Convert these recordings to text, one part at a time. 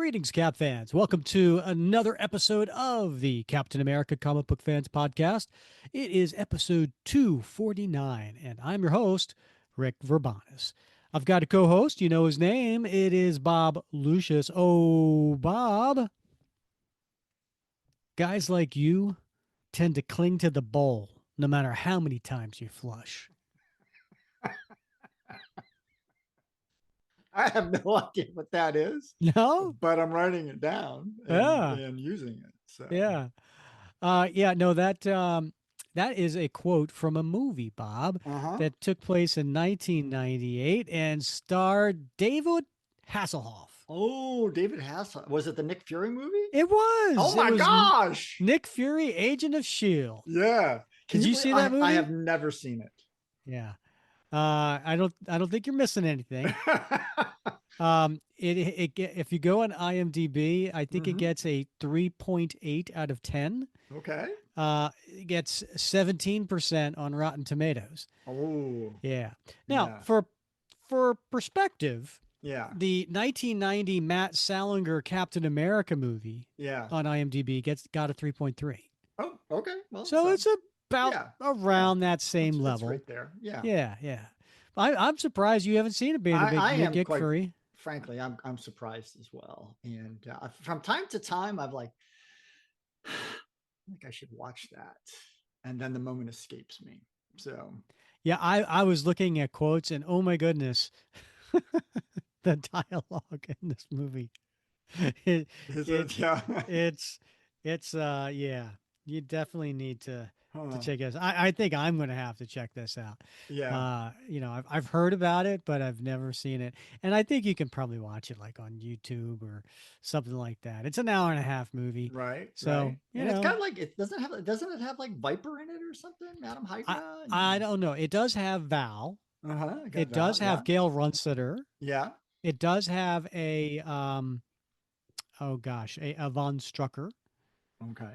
Greetings, Cap fans. Welcome to another episode of the Captain America Comic Book Fans Podcast. It is episode 249, and I'm your host, Rick Verbanis. I've got a co host. You know his name. It is Bob Lucius. Oh, Bob. Guys like you tend to cling to the bowl no matter how many times you flush. I have no idea what that is, No? but I'm writing it down Yeah. and using it. So Yeah. No, that is a quote from a movie, Bob, uh-huh. that took place in 1998 and starred David Hasselhoff. Oh, David Hasselhoff. Was it the Nick Fury movie? It was. Oh It my was gosh. Nick Fury, Agent of Shield. Yeah. Can Did you you believe see that I movie? have never seen it. Yeah. I don't think you're missing anything. If you go on IMDb, I think it hmm gets a 3.8 out of 10. Okay. It gets 17% on Rotten Tomatoes. Oh, Yeah. Now, yeah. for perspective, Yeah. the 1990 Matt Salinger Captain America movie Yeah. on IMDb got a 3.3. Oh, okay. Well, So so it's about yeah. Yeah. around that same That's level. right there. Yeah. Yeah, yeah. I'm surprised you haven't seen it being a big I am Nick quite Fury. frankly, I'm surprised as well. And from time to time, I've like, I think I should watch that. And then the moment escapes me. So, Yeah, I was looking at quotes and oh my goodness, the dialogue in this movie. It, is it it? Yeah. it's yeah, you definitely need to Huh. check this. I think I'm going to have to check this out. Yeah. I've heard about it, but I've never seen it. And I think you can probably watch it like on YouTube or something like that. It's an hour and a half movie. Right. So, Right. And it's got like, doesn't it have like Viper in it or something? Madam I Hydra? I And, don't know. It does have Val. uh-huh. I got It Val. does Yeah. have Gail Runsitter. Yeah. It does have a a Von Strucker. Okay.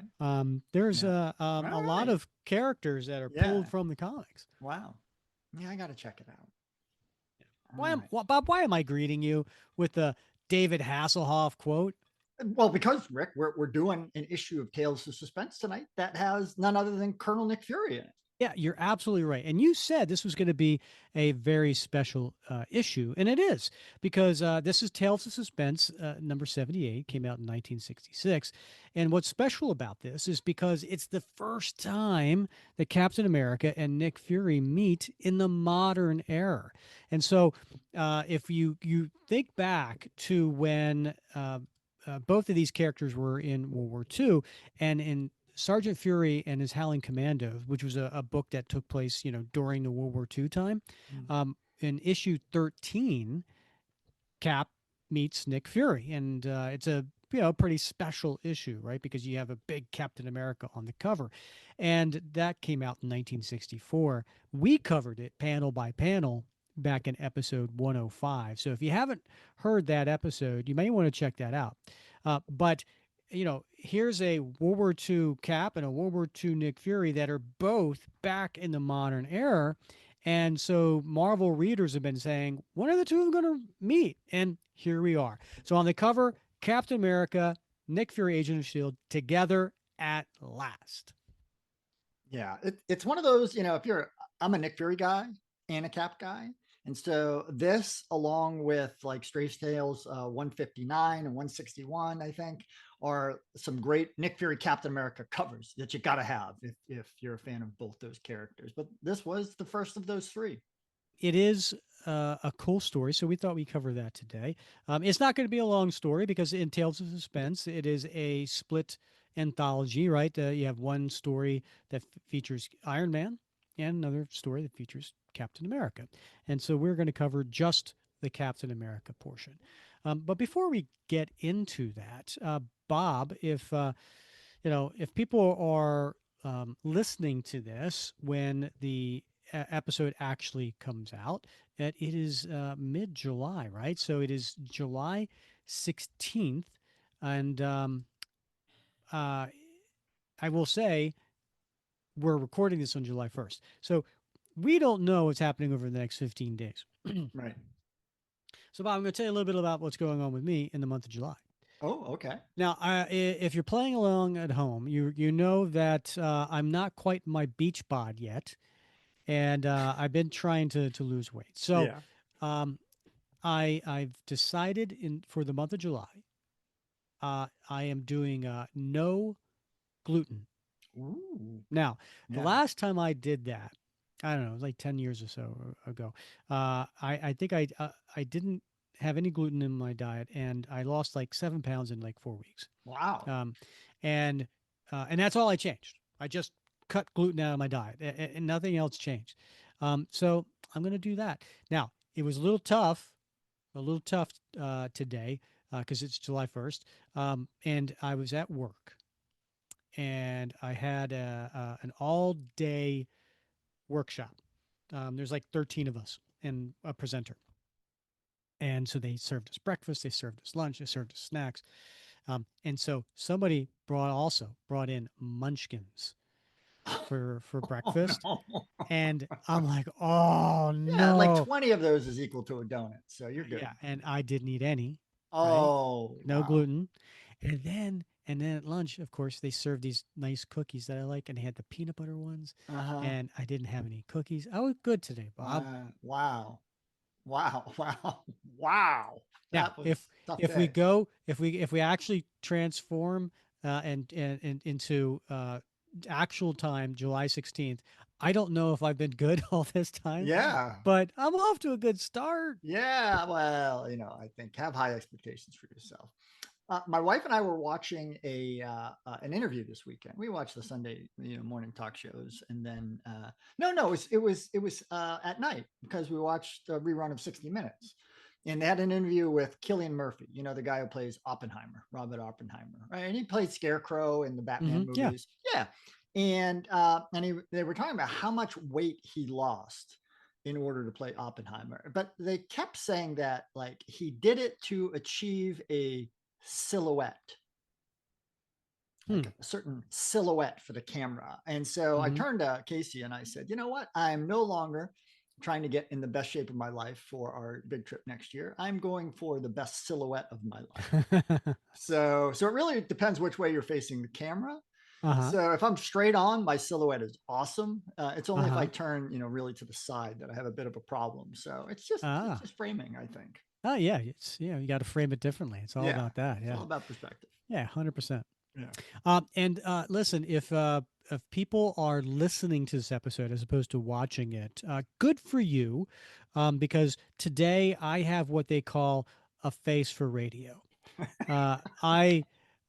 There's Yeah. All a lot right. of characters that are Yeah. pulled from the comics. Wow. Yeah. I got to check it out. All Why am right. Bob? Why am I greeting you with the David Hasselhoff quote? Well, because Rick, we're doing an issue of Tales of Suspense tonight that has none other than Colonel Nick Fury in it. Yeah, you're absolutely right. And you said this was going to be a very special issue, and it is because this is Tales of Suspense number 78, came out in 1966. And what's special about this is because it's the first time that Captain America and Nick Fury meet in the modern era. And so, if you think back to when both of these characters were in World War II, and in Sergeant Fury and his Howling Commandos, which was a book that took place, during the World War II time. Mm. In issue 13, Cap meets Nick Fury, and it's a pretty special issue, right? Because you have a big Captain America on the cover, and that came out in 1964. We covered it panel by panel back in episode 105. So if you haven't heard that episode, you may want to check that out. But here's a World War II Cap and a World War II Nick Fury that are both back in the modern era. And so Marvel readers have been saying, when are the two of them going to meet? And here we are. So on the cover, Captain America, Nick Fury, Agent of S.H.I.E.L.D. together at last. Yeah, it's one of those, if I'm a Nick Fury guy and a Cap guy. And so this, along with like Strange Tales 159 and 161, I think, are some great Nick Fury Captain America covers that you got to have if you're a fan of both those characters. But this was the first of those three. It is a cool story, so we thought we'd cover that today. It's not going to be a long story because in Tales of Suspense, it is a split anthology, right? You have one story that features Iron Man and another story that features Captain America. And so we're going to cover just the Captain America portion. But before we get into that, Bob, if people are listening to this when the episode actually comes out, it is mid-July, right? So it is July 16th, and uh, I will say we're recording this on July 1st. So we don't know what's happening over the next 15 days. Right. So, Bob, I'm going to tell you a little bit about what's going on with me in the month of July. Oh, okay. Now, if you're playing along at home, you know that I'm not quite my beach bod yet, and I've been trying to lose weight. So, Yeah. um, I've decided in for the month of July, I am doing no gluten. Ooh. Now, the Yeah. last time I did that, I don't know, it was like 10 years or so ago. I think I didn't have any gluten in my diet, and I lost like 7 pounds in like 4 weeks. Wow. Um, and and that's all I changed. I just cut gluten out of my diet, and nothing else changed. So I'm going to do that. Now, it was a little tough today because it's July 1st, and I was at work, and I had an all day workshop. There's like 13 of us and a presenter. And so they served us breakfast, they served us lunch, they served us snacks. And so somebody brought in munchkins for Oh breakfast. no. And I'm like, oh Yeah, like no. 20 of those is equal to a donut, so you're good. Yeah. And I didn't eat any, right? Oh, No wow. gluten. And then at lunch, of course, they served these nice cookies that I like, and they had the peanut butter ones. Uh-huh. And I didn't have any cookies. I was good today, Bob. Wow. Wow. Wow. Wow. Now, That was a tough if we day. go if we actually transform and into actual time, July 16th, I don't know if I've been good all this time, Yeah. but I'm off to a good start. Yeah. Well, I think have high expectations for yourself. My wife and I were watching an interview this weekend. We watched the Sunday morning talk shows, and then no, it was at night because we watched a rerun of 60 Minutes, and they had an interview with Killian Murphy, the guy who plays Oppenheimer, Robert Oppenheimer, right? And he played Scarecrow in the Batman Yeah. movies, yeah. And they were talking about how much weight he lost in order to play Oppenheimer. But they kept saying that like he did it to achieve a silhouette, like Hmm. a certain silhouette for the camera. And so I Mm-hmm. turned to Casey and I said, you know what? I'm no longer trying to get in the best shape of my life for our big trip next year. I'm going for the best silhouette of my life. So it really depends which way you're facing the camera. Uh-huh. So if I'm straight on, my silhouette is awesome. It's only if I Uh-huh. turn, really to the side that I have a bit of a problem. So it's Ah. just framing, I think. Oh yeah. It's you got to frame it differently. It's all Yeah, about that. it's Yeah. all about perspective. Yeah, 100%. Yeah. And listen, if people are listening to this episode as opposed to watching it, good for you, because today I have what they call a face for radio. I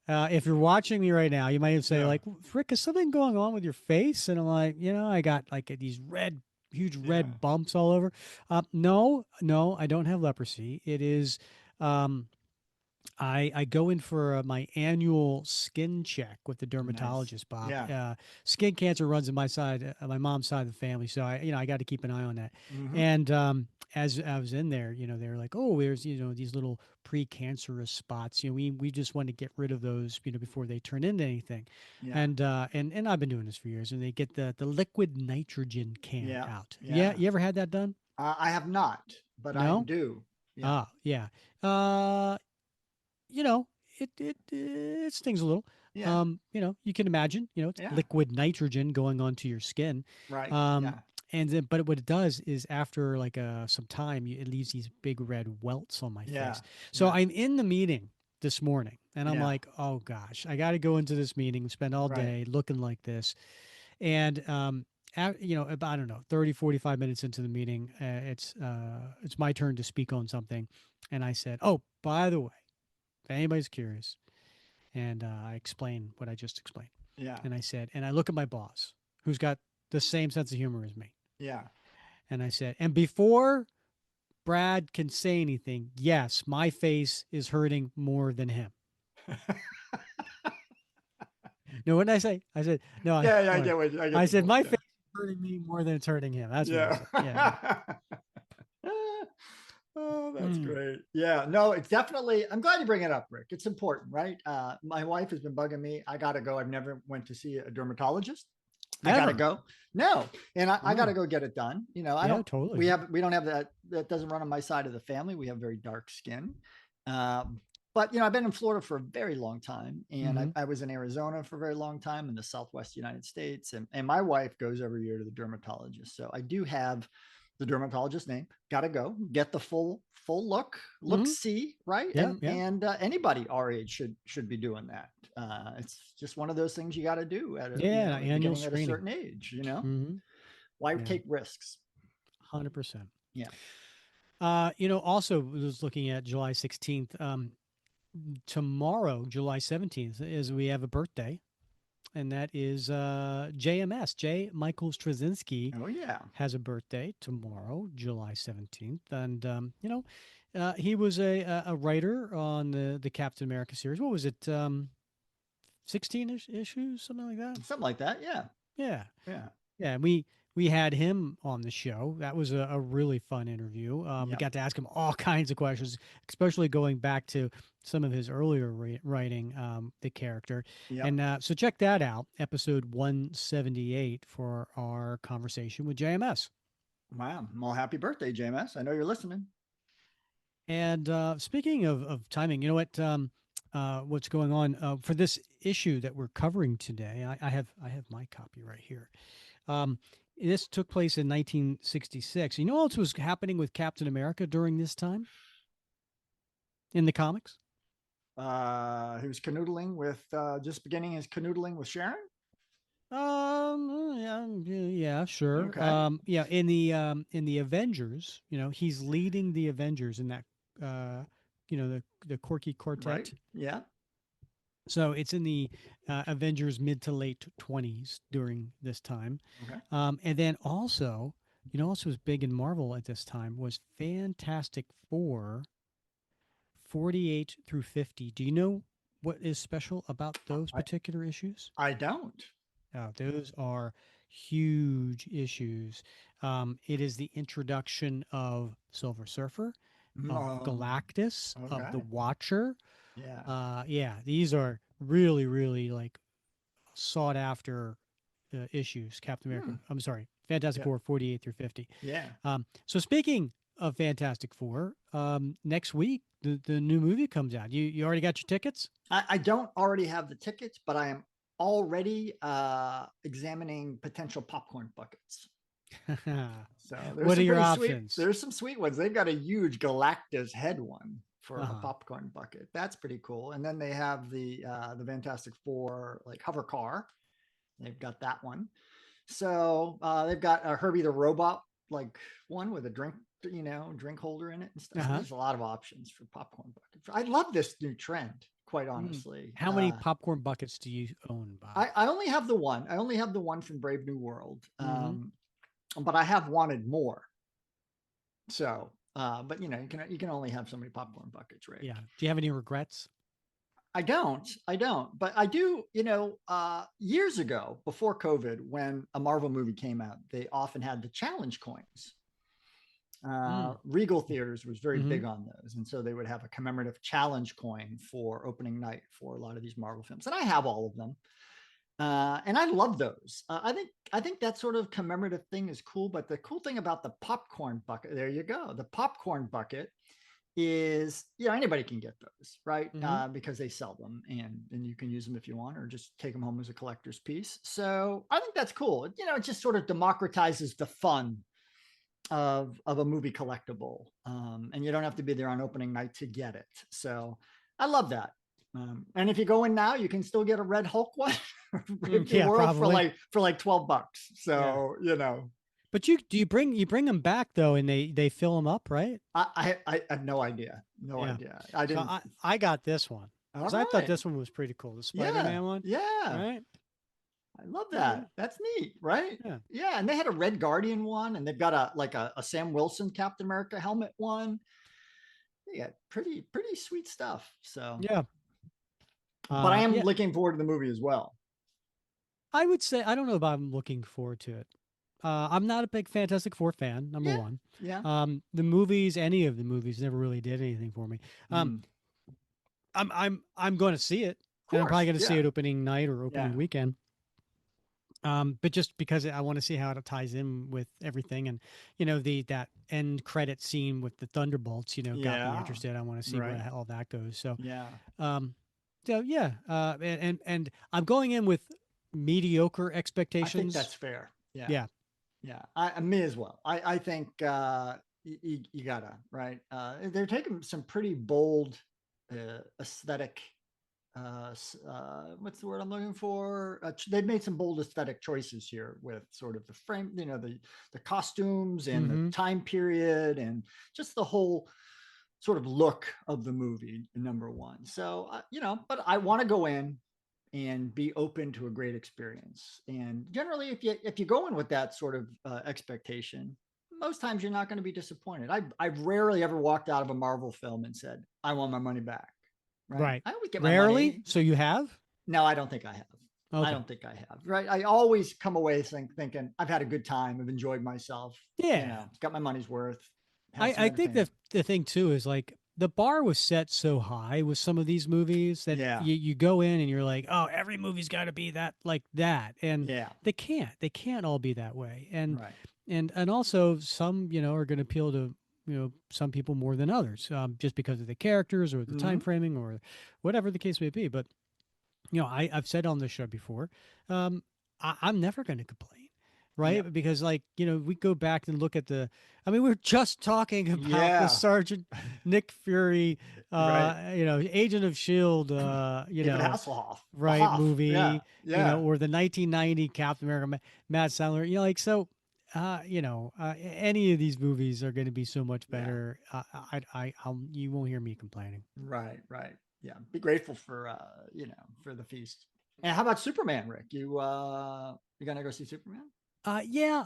If you're watching me right now, you might say Yeah. like, "Rick, is something going on with your face?" And I'm like, I got like these huge Yeah. red bumps all over. No, no, I don't have leprosy. It is. Um, I go in for my annual skin check with the Nice. dermatologist, Bob. Yeah. Skin cancer runs in my mom's side of the family, so I got to keep an eye on that. Mm-hmm. And as I was in there, they were like, "Oh, there's these little precancerous spots. We just want to get rid of those, before they turn into anything." Yeah. And I've been doing this for years, and they get the liquid nitrogen can Yeah. out. Yeah, Yeah. you ever had that done? I have not, but I am No. due. Yeah. Ah, yeah. Uh, you know, it stings a little. Yeah. You can imagine, it's Yeah. liquid nitrogen going onto your skin. Right. Um, Yeah. and then, but what it does is after like some time, it leaves these big red welts on my Yeah. face. So Yeah. I'm in the meeting this morning, and I'm Yeah. like, oh gosh, I got to go into this meeting, spend all Right. day looking like this, and about, I don't know, 30, 45 minutes into the meeting, it's my turn to speak on something, and I said, oh, by the way, if anybody's curious. And I explain what I just explained. Yeah. And I said, and I look at my boss, who's got the same sense of humor as me. Yeah. And I said, and before Brad can say anything, yes, my face is hurting more than him. No, what did I say? I said, no, Yeah. Yeah. boy, I get I the said, point. my Yeah. face is hurting me more than it's hurting him. That's what I Yeah. said. Yeah. Yeah. Oh, that's Mm. great. Yeah, no, it's definitely. I'm glad you bring it up, Rick. It's important, right? My wife has been bugging me. I gotta go. I've never went to see a dermatologist. I gotta Never. go. No, and I gotta Oh, go get it done. I yeah, don't. totally. We don't have that. That doesn't run on my side of the family. We have very dark skin. but I've been in Florida for a very long time, and Hmm. I was in Arizona for a very long time in the Southwest United States, and my wife goes every year to the dermatologist, so I do have the dermatologist name. Got to go get the full look Hmm. see, right? Yeah, yeah, And anybody our age should be doing that. It's just one of those things you got to do at a yeah. Annual beginning at a screening. certain age. Hmm. Why Yeah, take risks? 100%. Yeah. Also was looking at July 16th. Tomorrow, July 17th, is we have a birthday, and that is JMS. J. Michael Straczynski Oh yeah. has a birthday tomorrow, July 17th. And, he was a writer on the Captain America series. What was it? 16 issues, something like that? Something like that. Yeah. Yeah. Yeah. Yeah, we had him on the show. That was a really fun interview. We Yep. got to ask him all kinds of questions, especially going back to some of his earlier writing, the character. Yep. And so check that out, episode 178 for our conversation with JMS. Wow. Well, happy birthday, JMS. I know you're listening. And speaking of timing, you know what? What's going on for this issue that we're covering today? I have my copy right here. Um, this took place in 1966. You know what else was happening with Captain America during this time in the comics? He was canoodling with just beginning his canoodling with Sharon. Yeah, sure. Okay. Yeah, in the Avengers, he's leading the Avengers in that, the Quirky Right. Quartet. Yeah. So it's in the Avengers mid to late 20s during this time. Okay. And then also, also was big in Marvel at this time was Fantastic Four 48 through 50. Do you know what is special about those I particular issues? I don't. Those are huge issues. It is the introduction of Silver Surfer, of Um, Galactus, of the okay. Watcher. Yeah. Yeah, these are really, really like sought after issues. Captain America. Hmm. I'm sorry, Fantastic Yeah. Four 48 through 50. Yeah. So speaking of Fantastic Four, next week the new movie comes out. You already got your tickets? I don't already have the tickets, but I am already examining potential popcorn buckets. So there's What are some your pretty sweet. options? There's some sweet ones. They've got a huge Galactus head one Uh for a huh. popcorn bucket. That's pretty cool. And then they have the Fantastic Four like hover car. They've got that one. So they've got Herbie the robot like one with a drink holder in it and stuff. Uh So huh. there's a lot of options for popcorn buckets. I love this new trend, quite honestly. How many popcorn buckets do you own, Bob? I only have the one. I only have the one from Brave New World, Mm-hmm. but I have wanted more. So, but you can only have so many popcorn buckets, right? Yeah. Do you have any regrets? I don't, but I do. Years ago, before COVID, when a Marvel movie came out, they often had the challenge coins. Mm. Regal Theaters was very Mm-hmm. big on those, and so they would have a commemorative challenge coin for opening night for a lot of these Marvel films, and I have all of them. And I love those. I think that sort of commemorative thing is cool. But the cool thing about the popcorn bucket, there you go, the popcorn bucket is anybody can get those, right? Mm-hmm. Because they sell them, and you can use them if you want, or just take them home as a collector's piece. So I think that's cool. It just sort of democratizes the fun of a movie collectible, and you don't have to be there on opening night to get it. So I love that. And if you go in now, you can still get a Red Hulk one, Brave New Yeah, World for probably. like $12. Yeah. So But you bring them back though, and they fill them up, right? I have no idea, no Yeah. idea. I So didn't. I got this one All because I thought right, this one was pretty cool, the yeah, Spider-Man one, yeah. right? I love Okay. that. That's neat, right? Yeah. Yeah, and they had a Red Guardian one, and they've got a Sam Wilson Captain America helmet one. They got pretty sweet stuff. So, Yeah. but I am Yeah. looking forward to the movie as well. I would say I don't know if I'm looking forward to it. I'm not a big Fantastic Four fan. Number Yeah, one, yeah, the movies, any of the movies, never really did anything for me. Um, of I'm going to see it, and I'm probably course, going to see yeah, it opening night or opening yeah. weekend. But just because I want to see how it ties in with everything, and the that end credit scene with the thunderbolts, got me Yeah. interested. I want to see Right. where all that goes. So, Yeah. um, yeah, and I'm going in with mediocre I think that's expectations. fair. Yeah. Yeah. Yeah. Me as well. I think you gotta, right. They're taking some pretty bold aesthetic what's the word I'm looking for? They've made some bold aesthetic choices here with sort of the frame, the costumes and the Mm-hmm. time period and just the whole sort of look of the movie. Number one, so but I want to go in and be open to a great experience. And generally, if you go in with that sort of expectation, most times you're not going to be disappointed. I've rarely ever walked out of a Marvel film and said, I want my money back. Right? Right. I always get my Rarely. money. So you have? No, I don't think I have. I Okay. don't think I have. Right? I always come away thinking I've had a good time. I've enjoyed myself. Yeah. Got my money's worth. Had some I think entertainment. the thing too is like the bar was set so high with some of these movies that Yeah. you go in and you're like, oh, every movie's got to be that like that, and Yeah. they can't all be that way, Right. and also some are going to appeal to some people more than others, just because of the characters or the time Mm-hmm. framing or whatever the case may be. But I've said on this show before, um, I'm never going to complain, Yep. right? Because like we go back and look at I mean, we're just talking about the Yeah. Sergeant Nick Fury, Right. Agent of Shield, David Hasselhoff. The right Hoff. Yeah. movie, Yeah. or the 1990 Captain America, Matt Sandler, like so. Any of these movies are going to be so much Yeah. better. You won't hear me complaining. Right. Right. Yeah. Be grateful for for the feast. And how about Superman, Rick? You gonna go see Superman? Yeah,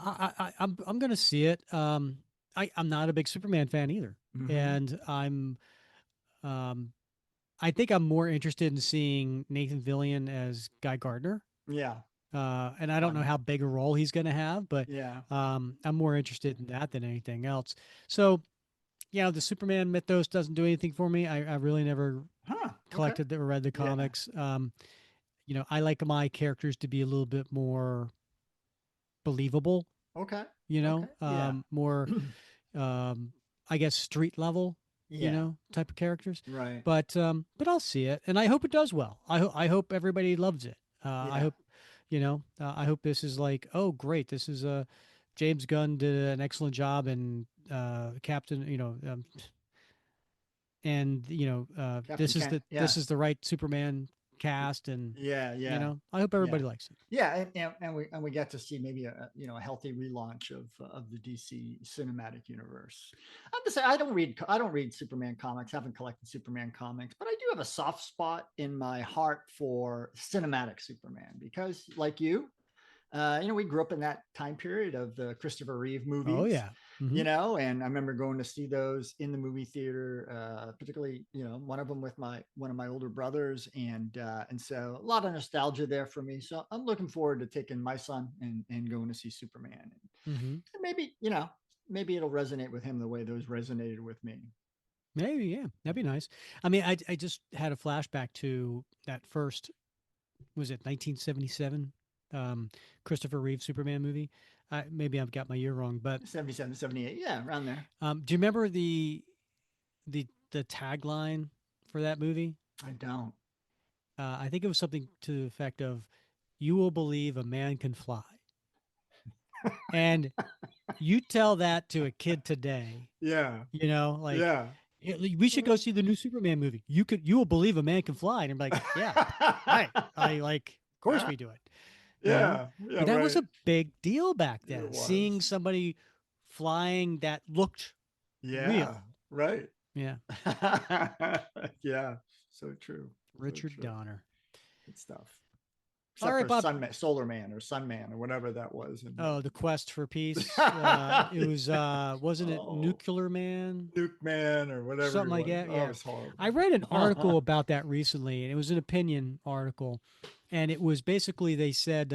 I'm gonna see it. I'm not a big Superman fan either, Mm-hmm. and um, I think I'm more interested in seeing Nathan Fillion as Guy Gardner. Yeah. And I don't know Fun. how big a role he's gonna have, but Yeah. I'm more interested in that than anything else. So, the Superman mythos doesn't do anything for me. I really never Huh. Okay. collected or read the Yeah. comics. I like my characters to be a little bit more believable. Okay. Okay. Yeah. More um, I guess street level, Yeah. type of characters. Right. But I'll see it, and I hope it does well. I hope everybody loves it. I Yeah. hope I hope this is like, oh great, this is a James Gunn did an excellent job, and Captain, and Captain Kent. this Yeah. is the right Superman cast, and Yeah. Yeah. I hope Yeah. everybody likes it. Yeah, and we get to see maybe a healthy relaunch of the DC cinematic universe. I have to say I don't read Superman comics. Haven't collected Superman comics, but I do have a soft spot in my heart for cinematic Superman because, like you, we grew up in that time period of the Christopher Reeve Oh movies, yeah. Hmm. and I remember going to see those in the movie theater, particularly, one of them with one of my older brothers, and so a lot of nostalgia there for me. So I'm looking forward to taking my son and going to see Superman, Hmm. and maybe it'll resonate with him the way those resonated with me. Maybe, yeah, that'd be nice. I mean, I just had a flashback to that first, was it 1977, Christopher Reeve Superman movie. Maybe I've got my year wrong, but 77, 78, yeah, around there. do you remember the tagline for that movie? I don't. I think it was something to the effect of, "You will believe a man can fly," and you tell that to a kid today, Yeah, like, yeah. "Yeah, we should go see the new Superman movie. You will believe a man can fly," and I'm like, yeah, right. I like, of course we do it. Yeah, yeah, But that was right. a big deal back It then. was. Seeing somebody flying that looked Yeah, real. right. Yeah, Yeah, so true. So Richard true. Donner. Good stuff. All Except right, for Bob. Solar Man or Sun Man or whatever that was. And Oh, the quest for peace. It yeah. was wasn't it Oh, Nuclear Man? Nuke Man or whatever he Something like was. that. Oh, it Yeah. was I horrible. read an article about that recently, and it was an opinion article. And it was basically, they said,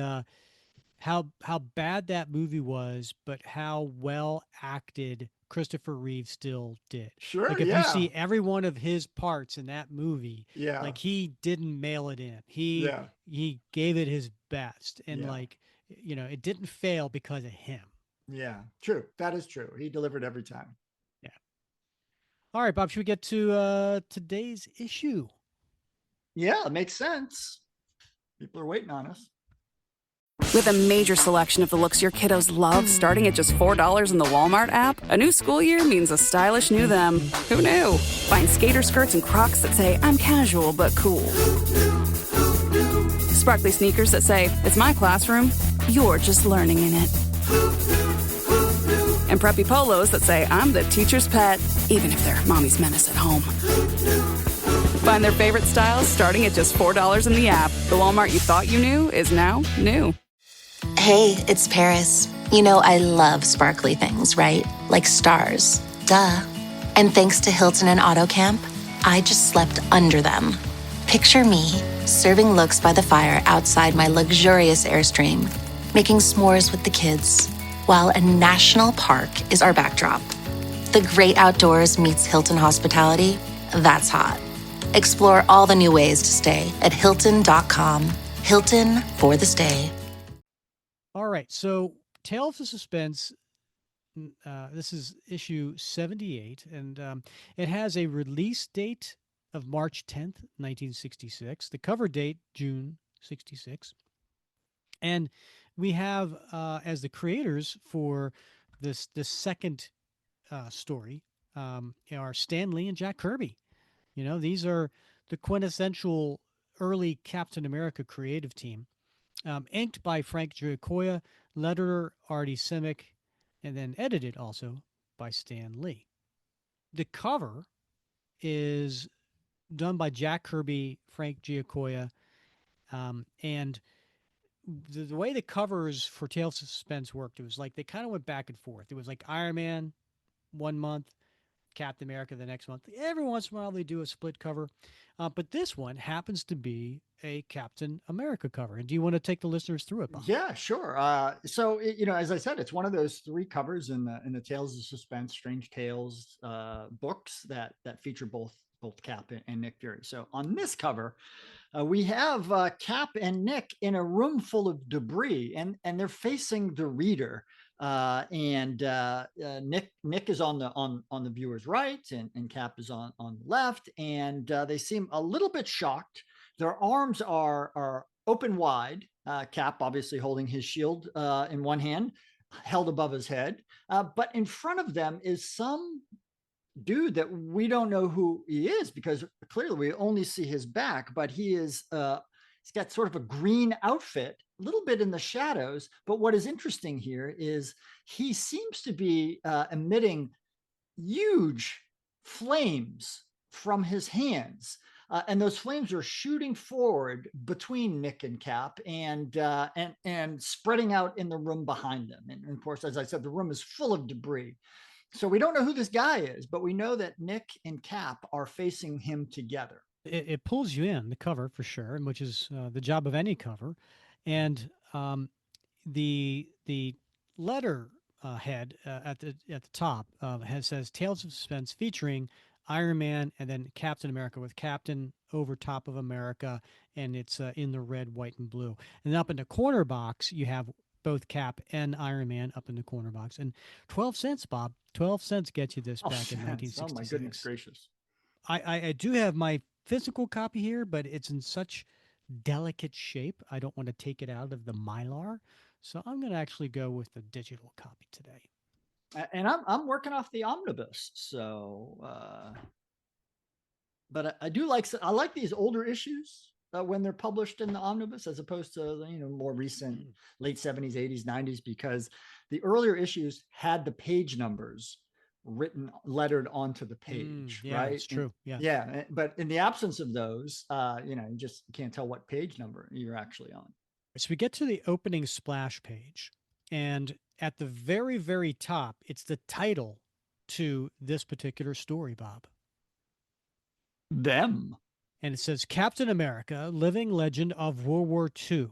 how bad that movie was, but how well acted Christopher Reeve still did. Sure, Like if you yeah. see every one of his parts in that movie, Yeah. like he didn't mail it in. He Yeah. he gave it his best, and Yeah. like it didn't fail because of him. Yeah, true. That is true. He delivered every time. Yeah. All right, Bob, should we get to today's issue? Yeah, it makes sense. People are waiting on us. With a major selection of the looks your kiddos love starting at just $4 in the Walmart app, a new school year means a stylish new them. Who knew? Find skater skirts and Crocs that say, I'm casual but cool. Sparkly sneakers that say, it's my classroom, you're just learning in it. And preppy polos that say, I'm the teacher's pet, even if they're mommy's menace at home. Find their favorite styles starting at just $4 in the app. The Walmart you thought you knew is now new. Hey, it's Paris. You know I love sparkly things, right? Like stars. Duh. And thanks to Hilton and AutoCamp, I just slept under them. Picture me, serving looks by the fire outside my luxurious Airstream, making s'mores with the kids, while a national park is our backdrop. The great outdoors meets Hilton hospitality. That's hot. Explore all the new ways to stay at Hilton.com. Hilton for the stay. All right, so Tales of Suspense. This is issue 78, and it has a release date of March 10th, 1966. The cover date, June 66. And we have as the creators for this second story are Stan Lee and Jack Kirby. These are the quintessential early Captain America creative team. Inked by Frank Giacoia, letterer Artie Simic, and then edited also by Stan Lee. The cover is done by Jack Kirby, Frank Giacoia, and the way the covers for Tales of Suspense worked, it was like they kind of went back and forth. It was like Iron Man 1 month, Captain America the next month. Every once in a while they do a split cover, but this one happens to be a Captain America cover. And do you want to take the listeners through it, Bob? Yeah, sure. As I said, it's one of those three covers in the Tales of Suspense, Strange Tales books that feature both Cap and Nick Fury. So on this cover, we have Cap and Nick in a room full of debris, and they're facing the reader. And Nick is on the viewer's right, and Cap is on the left, and they seem a little bit shocked. Their arms are open wide. Cap obviously holding his shield in one hand, held above his head, but in front of them is some dude that we don't know who he is, because clearly we only see his back, but he's got sort of a green outfit, a little bit in the shadows. But what is interesting here is he seems to be emitting huge flames from his hands. And those flames are shooting forward between Nick and Cap, and spreading out in the room behind them. And of course, as I said, the room is full of debris. So we don't know who this guy is, but we know that Nick and Cap are facing him together. It pulls you in the cover for sure, and which is the job of any cover. And the letter head at the top says Tales of Suspense featuring Iron Man and then Captain America, with Captain over top of America, and it's in the red, white, and blue. And up in the corner box, you have both Cap and Iron Man up in the corner box. And 12 cents, Bob. 12 cents gets you this Oh, back in cents. Oh, my goodness 1966. gracious. I do have my physical copy here, but it's in such delicate shape. I don't want to take it out of the Mylar. So I'm going to actually go with the digital copy today. And I'm working off the omnibus. So, but I do like these older issues when they're published in the omnibus, as opposed to more recent late 70s, 80s, 90s, because the earlier issues had the page numbers written lettered onto the page, Yeah, right? it's true. Yeah. Yeah, but in the absence of those, you just can't tell what page number you're actually on. So we get to the opening splash page, and at the very, very top, it's the title to this particular story, Bob. Them. And it says Captain America, living legend of World War II.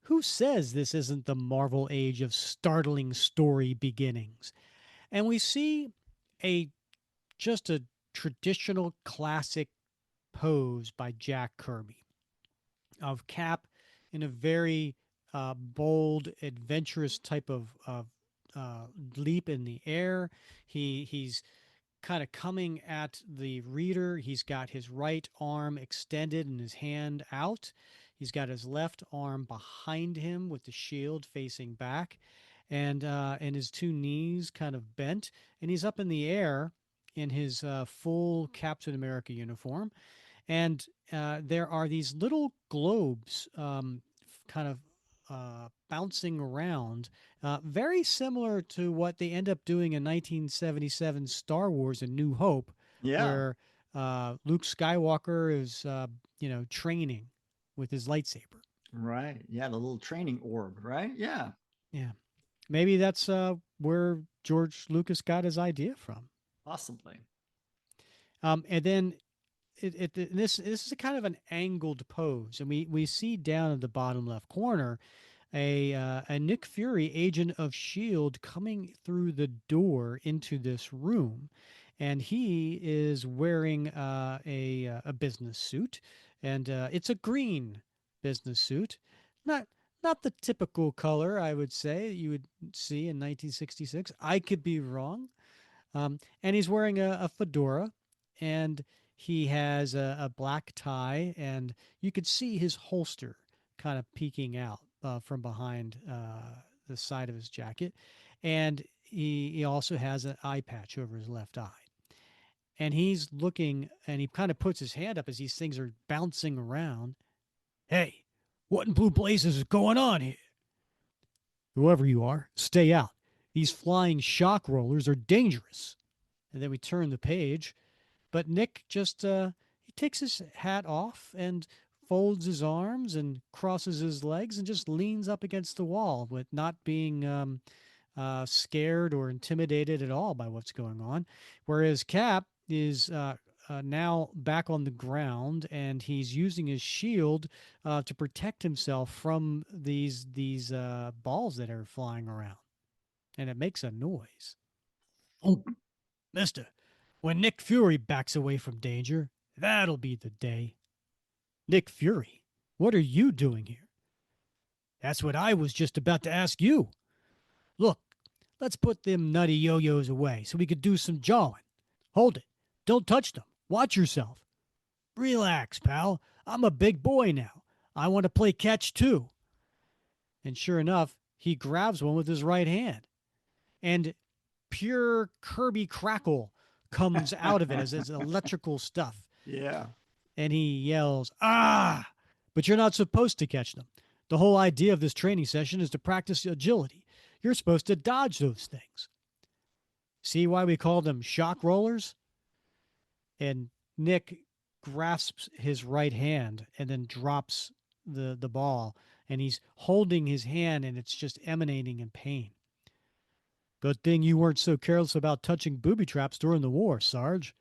Who says this isn't the Marvel age of startling story beginnings? And we see a just a traditional classic pose by Jack Kirby of Cap in a very bold, adventurous type of uh, leap in the air. He's kind of coming at the reader. He's got his right arm extended and his hand out. He's got his left arm behind him with the shield facing back, and his two knees kind of bent, and he's up in the air in his full Captain America uniform. And there are these little globes kind of bouncing around, very similar to what they end up doing in 1977 Star Wars: A New Hope, Yeah. where Luke Skywalker is, training with his lightsaber. Right. Yeah. The little training orb. Right. Yeah. Yeah, maybe that's where George Lucas got his idea from. Possibly. And then this is a kind of an angled pose, and we see down at the bottom left corner a Nick Fury, agent of S.H.I.E.L.D, coming through the door into this room, and he is wearing a business suit, and it's a green business suit, not not the typical color I would say you would see in 1966. I could be wrong. And he's wearing a fedora, and he has a black tie, and you could see his holster kind of peeking out from behind the side of his jacket. And he also has an eye patch over his left eye. And he's looking, and he kind of puts his hand up as these things are bouncing around. Hey, what in blue blazes is going on here? Whoever you are, stay out. These flying shock rollers are dangerous. And then we turn the page, but Nick just he takes his hat off and folds his arms and crosses his legs and just leans up against the wall with not being scared or intimidated at all by what's going on. Whereas Cap is now back on the ground, and he's using his shield to protect himself from these balls that are flying around, and it makes a noise. Oh, Mister, when Nick Fury backs away from danger, that'll be the day. Nick Fury, what are you doing here? That's what I was just about to ask you. Look, let's put them nutty yo-yos away so we could do some jawing. Hold it. Don't touch them. Watch yourself. Relax, pal. I'm a big boy now. I want to play catch too. And sure enough, he grabs one with his right hand. And pure Kirby crackle comes out of it as it's electrical stuff. Yeah. And he yells, "Ah!" But you're not supposed to catch them. The whole idea of this training session is to practice agility. You're supposed to dodge those things. See why we call them shock rollers? And Nick grasps his right hand and then drops the ball, and he's holding his hand, and it's just emanating in pain. Good thing you weren't so careless about touching booby traps during the war, Sarge.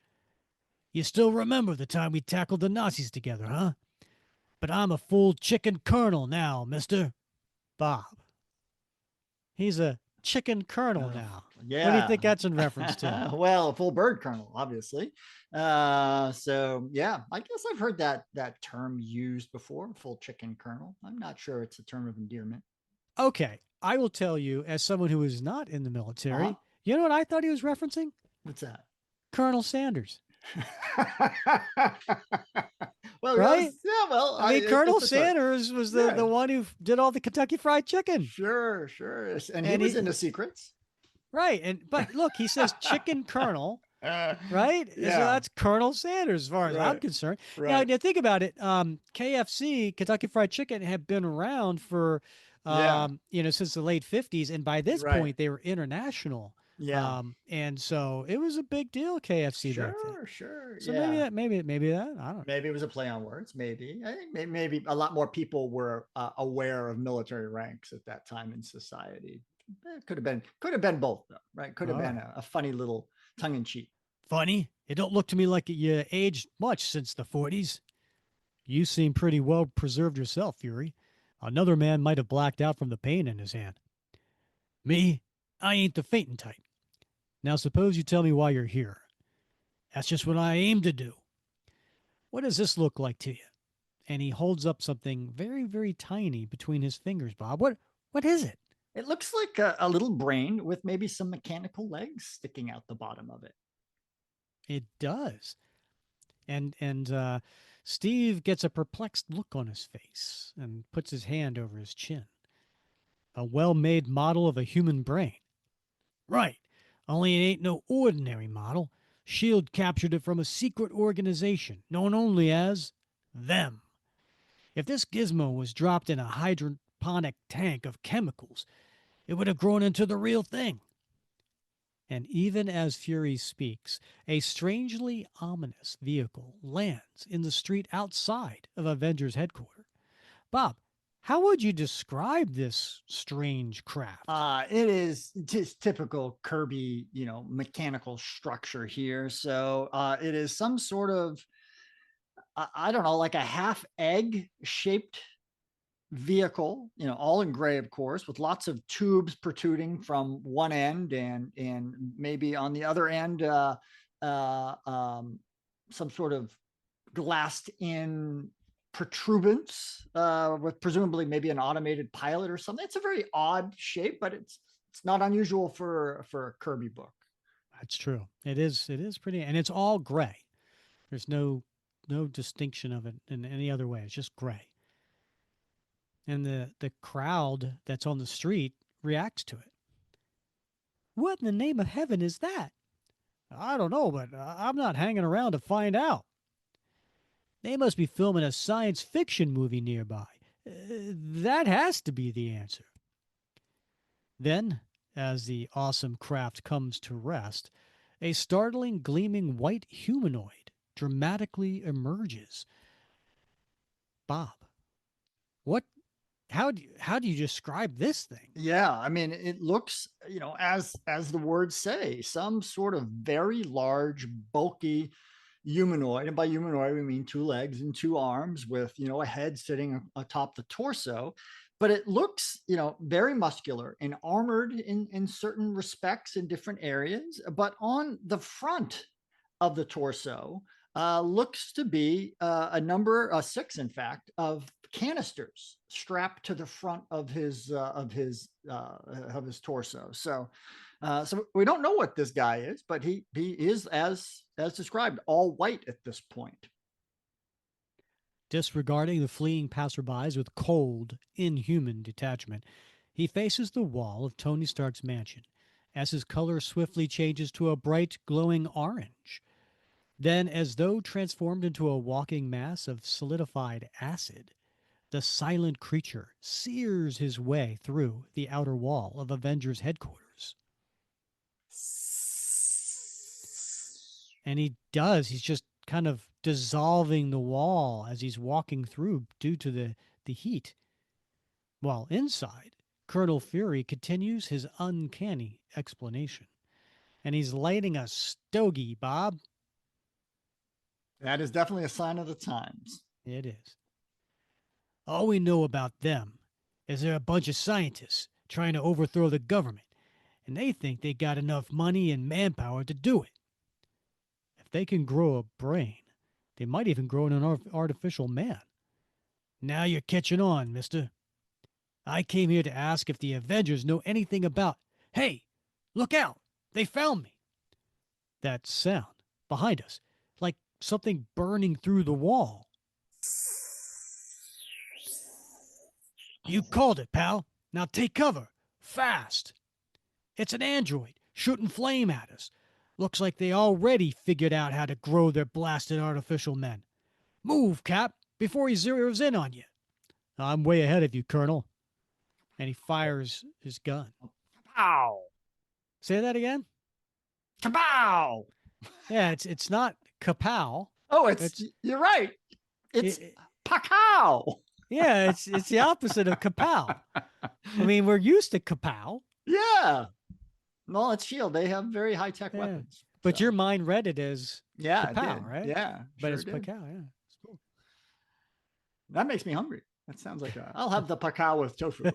You still remember the time we tackled the Nazis together, huh? But I'm a full chicken colonel now, mister. Bob. He's a chicken colonel now. Yeah. What do you think that's in reference to? Well, a full bird kernel, obviously. So yeah, I guess I've heard that term used before, full chicken kernel. I'm not sure it's a term of endearment. Okay, I will tell you, as someone who is not in the military, Uh-huh. you know what I thought he was referencing? What's that? Colonel Sanders. Well, Right? yes, yeah, well, I mean, Colonel it's a- Sanders was the, yeah. the one who did all the Kentucky Fried Chicken. Sure. And he And was he- into secrets. Right. But look, he says chicken colonel, right? So Yeah. that's Colonel Sanders as far as I'm Right. concerned. Right. Now, think about it. KFC, Kentucky Fried Chicken, have been around for, Yeah. since the late 50s. And by this Right. point, they were international. Yeah. And so it was a big deal, KFC back then. Sure. So Yeah. maybe that, I don't know. Maybe it was a play on words. Maybe I think maybe a lot more people were aware of military ranks at that time in society. It could have been both, though, right? Could have All been a funny little tongue in cheek. Funny, it don't look to me like you aged much since the 40s. You seem pretty well preserved yourself, Fury. Another man might have blacked out from the pain in his hand. Me, I ain't the fainting type. Now suppose you tell me why you're here. That's just what I aim to do. What does this look like to you? and he holds up something very, very tiny between his fingers, Bob. What is it? It looks like a little brain with maybe some mechanical legs sticking out the bottom of it. It does. And Steve gets a perplexed look on his face and puts his hand over his chin. A well-made model of a human brain. Right. Only it ain't no ordinary model. S.H.I.E.L.D. captured it from a secret organization known only as them. If this gizmo was dropped in a hydroponic tank of chemicals, it would have grown into the real thing. And even as Fury speaks, a strangely ominous vehicle lands in the street outside of Avengers headquarters. Bob, how would you describe this strange craft? It is just typical Kirby, mechanical structure here. So it is some sort of, I don't know, like a half egg shaped vehicle, all in gray, of course, with lots of tubes protruding from one end, and maybe on the other end, some sort of glassed in protuberance with presumably maybe an automated pilot or something. It's a very odd shape, but it's not unusual for a Kirby book. That's true. It is pretty, and it's all gray. There's no distinction of it in any other way. It's just gray. And the crowd that's on the street reacts to it. What in the name of heaven is that? I don't know, but I'm not hanging around to find out. They must be filming a science fiction movie nearby. That has to be the answer. Then, as the awesome craft comes to rest, a startling, gleaming white humanoid dramatically emerges. Bob, what? How do you describe this thing? Yeah, I mean, it looks, as the words say, some sort of very large, bulky humanoid. And by humanoid, we mean 2 legs and 2 arms with, a head sitting atop the torso. But it looks, very muscular and armored in certain respects in different areas. But on the front of the torso looks to be a number, 6, in fact, of canisters strapped to the front of his torso. So we don't know what this guy is, but he is, as described, all white at this point. Disregarding the fleeing passerbys with cold, inhuman detachment, he faces the wall of Tony Stark's mansion as his color swiftly changes to a bright, glowing orange. Then, as though transformed into a walking mass of solidified acid, the silent creature sears his way through the outer wall of Avengers headquarters. And he does. He's just kind of dissolving the wall as he's walking through due to the heat. While inside, Colonel Fury continues his uncanny explanation. And he's lighting a stogie, Bob. That is definitely a sign of the times. It is. All we know about them is they're a bunch of scientists trying to overthrow the government, and they think they got enough money and manpower to do it. If they can grow a brain, they might even grow an artificial man. Now you're catching on, mister. I came here to ask if the Avengers know anything about... Hey, look out! They found me! That sound behind us, like something burning through the wall. You called it, pal. Now take cover. Fast. It's an android shooting flame at us. Looks like they already figured out how to grow their blasted artificial men. Move, Cap, before he zeroes in on you. I'm way ahead of you, Colonel. And he fires his gun. Pow! Say that again? Kapow! Yeah, it's not kapow. Oh, you're right. It's pakow. Yeah, it's the opposite of kapow. I mean, we're used to kapow. Yeah. Well, it's S.H.I.E.L.D. They have very high-tech weapons. But your mind read it as kapow, right? Yeah. But it's pakow, yeah. It's cool. That makes me hungry. That sounds like I'll have the pakow with tofu.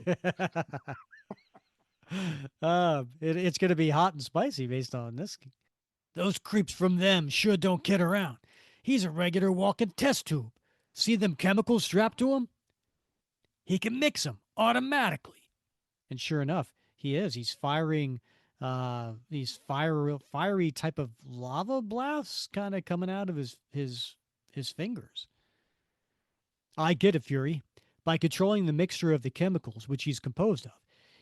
It's going to be hot and spicy based on this. Those creeps from them sure don't kid around. He's a regular walking test tube. See them chemicals strapped to him? He can mix them automatically. And sure enough, he is. He's firing these fiery type of lava blasts kind of coming out of his fingers. I get it, Fury. By controlling the mixture of the chemicals which he's composed of,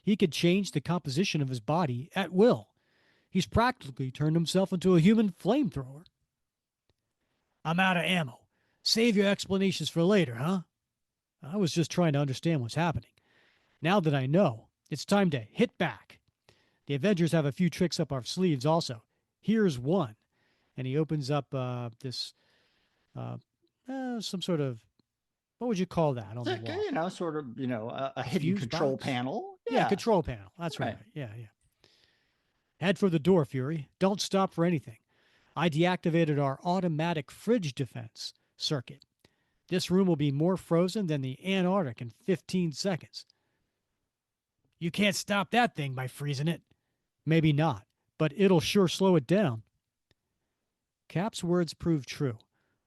he could change the composition of his body at will. He's practically turned himself into a human flamethrower. I'm out of ammo. Save your explanations for later, huh? I was just trying to understand what's happening. Now that I know, it's time to hit back. The Avengers have a few tricks up our sleeves also. Here's one. And he opens up this, some sort of, what would you call that on the It's like, wall? sort of, a hidden Fuse control box? panel. Yeah, control panel. That's right. Right. Yeah, yeah. Head for the door, Fury. Don't stop for anything. I deactivated our automatic fridge defense circuit. This room will be more frozen than the Antarctic in 15 seconds. You can't stop that thing by freezing it. Maybe not, but it'll sure slow it down. Cap's words proved true.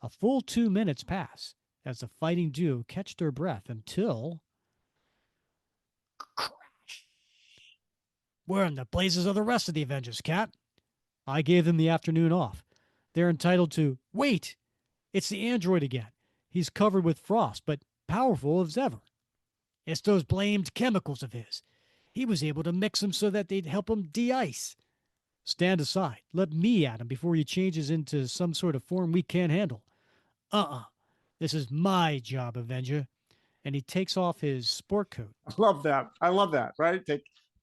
A full 2 minutes pass as the fighting duo catch their breath until... Where in the blazes are the rest of the Avengers, Cap? I gave them the afternoon off. They're entitled to... Wait! It's the android again. He's covered with frost, but powerful as ever. It's those blamed chemicals of his. He was able to mix them so that they'd help him de-ice. Stand aside. Let me at him before he changes into some sort of form we can't handle. This is my job, Avenger. And he takes off his sport coat. I love that. I love that. Right.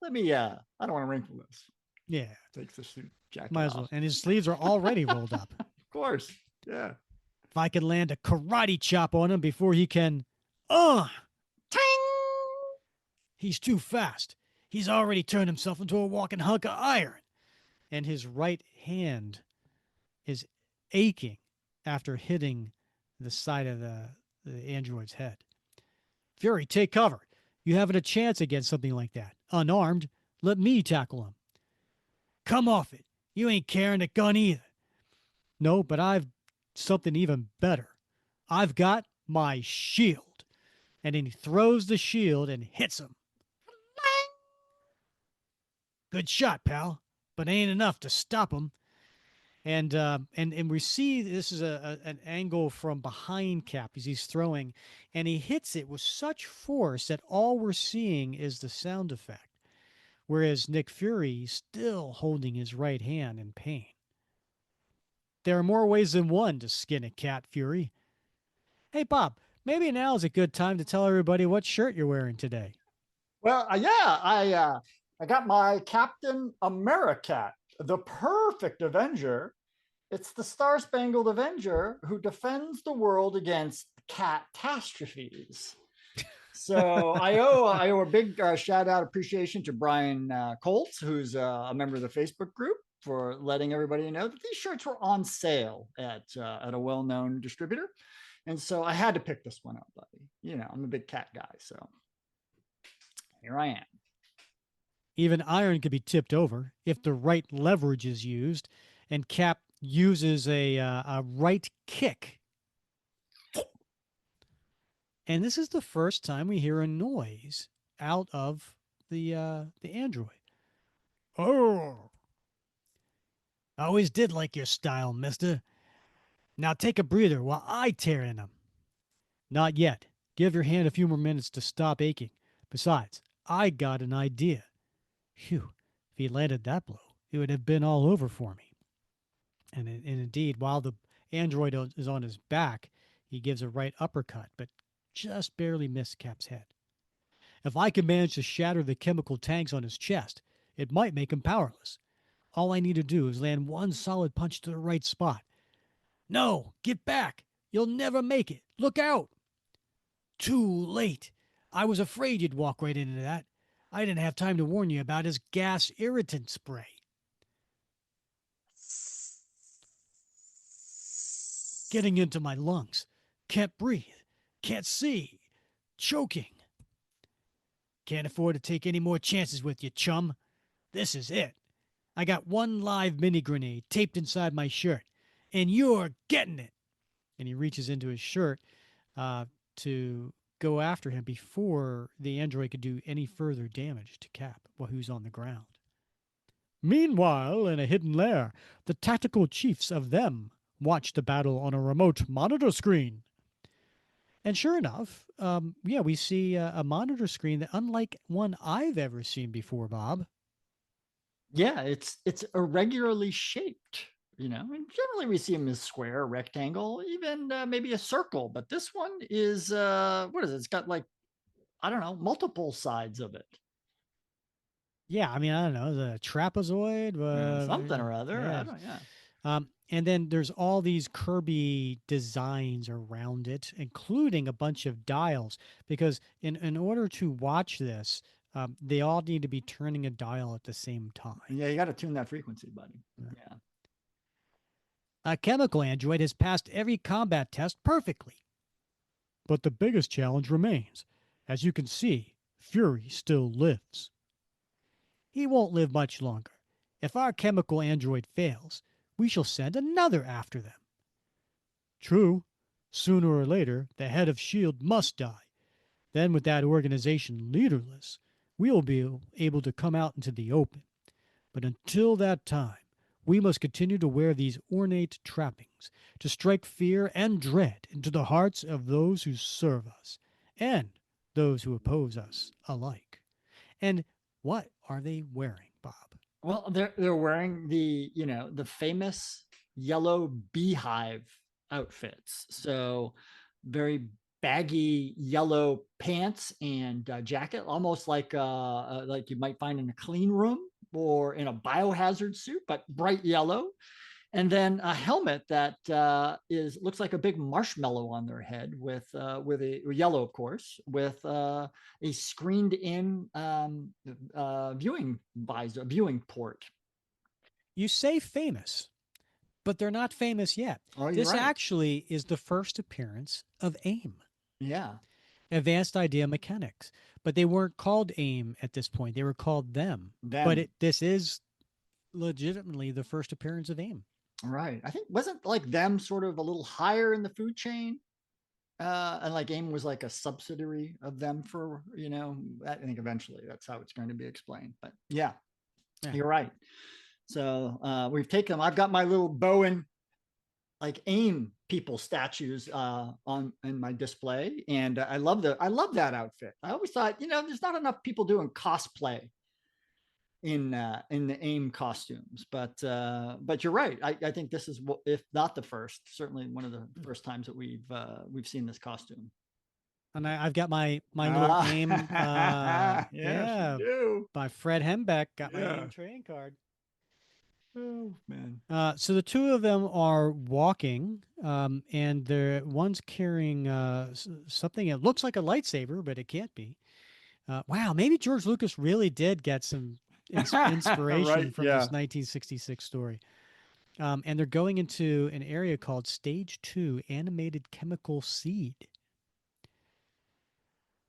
Let me, I don't want to wrinkle this. Yeah. Takes the suit jacket Might as off. well. And his sleeves are already rolled up. Of course. Yeah. If I could land a karate chop on him before he can... Ting! He's too fast. He's already turned himself into a walking hunk of iron. And his right hand is aching after hitting the side of the android's head. Fury, take cover. You haven't a chance against something like that. Unarmed, let me tackle him. Come off it. You ain't carrying a gun either. No, but I've something even better. I've got my shield. And then he throws the shield and hits him. Good shot, pal, but ain't enough to stop him. And we see this is an angle from behind Cap as he's throwing, and he hits it with such force that all we're seeing is the sound effect, whereas Nick Fury is still holding his right hand in pain. There are more ways than one to skin a cat, Fury. Hey, Bob, maybe now is a good time to tell everybody what shirt you're wearing today. Well, I got my Captain America, the perfect Avenger. It's the Star-Spangled Avenger who defends the world against catastrophes. So I owe a big shout out appreciation to Brian Colts, who's a member of the Facebook group, for letting everybody know that these shirts were on sale at a well-known distributor. And so I had to pick this one up, buddy. I'm a big cat guy, so here I am. Even iron could be tipped over if the right leverage is used, and Cap uses a right kick. And this is the first time we hear a noise out of the android. Oh, I always did like your style, mister. Now take a breather while I tear in them. Not yet. Give your hand a few more minutes to stop aching. Besides, I got an idea. Phew, if he landed that blow, it would have been all over for me. And indeed, while the android is on his back, he gives a right uppercut, but just barely missed Cap's head. If I could manage to shatter the chemical tanks on his chest, it might make him powerless. All I need to do is land one solid punch to the right spot. No, get back. You'll never make it. Look out. Too late. I was afraid you'd walk right into that. I didn't have time to warn you about his gas irritant spray. Getting into my lungs. Can't breathe. Can't see. Choking. Can't afford to take any more chances with you, chum. This is it. I got one live mini grenade taped inside my shirt, and you're getting it. And he reaches into his shirt uh, to go after him before the android could do any further damage to Cap while he was on the ground. Meanwhile, in a hidden lair, the tactical chiefs of them watch the battle on a remote monitor screen. And sure enough, yeah, we see a monitor screen that, unlike one I've ever seen before, Bob. Yeah, it's irregularly shaped. And generally we see them as square, rectangle, even maybe a circle. But this one is what is it? It's got like, I don't know, multiple sides of it. Yeah, I mean, I don't know, the trapezoid, Something or other. I yeah. don't. Yeah. And then there's all these Kirby designs around it, including a bunch of dials, because in order to watch this, they all need to be turning a dial at the same time. Yeah, you got to tune that frequency, buddy. Yeah. Yeah. A chemical android has passed every combat test perfectly. But the biggest challenge remains. As you can see, Fury still lives. He won't live much longer. If our chemical android fails, we shall send another after them. True, sooner or later, the head of S.H.I.E.L.D. must die. Then, with that organization leaderless, we will be able to come out into the open. But until that time, we must continue to wear these ornate trappings to strike fear and dread into the hearts of those who serve us and those who oppose us alike. And what are they wearing, Bob? Well, they're wearing the famous yellow beehive outfits. So very baggy yellow pants and jacket, almost like you might find in a clean room or in a biohazard suit, but bright yellow. And then a helmet that looks like a big marshmallow on their head with a yellow, of course, with a screened in viewing visor, viewing port. You say famous, but they're not famous yet. Oh, you're This right. actually is the first appearance of AIM, Yeah. Advanced Idea Mechanics. But they weren't called AIM at this point. They were called them. But Them. this is legitimately the first appearance of AIM. Right. I think wasn't like them sort of a little higher in the food chain. And like AIM was like a subsidiary of them for, I think eventually that's how it's going to be explained. But yeah. You're right. So we've taken them. I've got my little Bowen like AIM people statues in my display, and I love that outfit. I always thought, there's not enough people doing cosplay in the AIM costumes, but you're right. I think this is, if not the first, certainly one of the first times that we've seen this costume. And I've got my little AIM. Yes, yeah, you do. by Fred Hembeck. Got my Yeah. AIM trading card. Oh man. So the two of them are walking, and one's carrying something that looks like a lightsaber, but it can't be. Wow, maybe George Lucas really did get some inspiration Right, from yeah. this 1966 story. And they're going into an area called Stage 2 Animated Chemical Seed.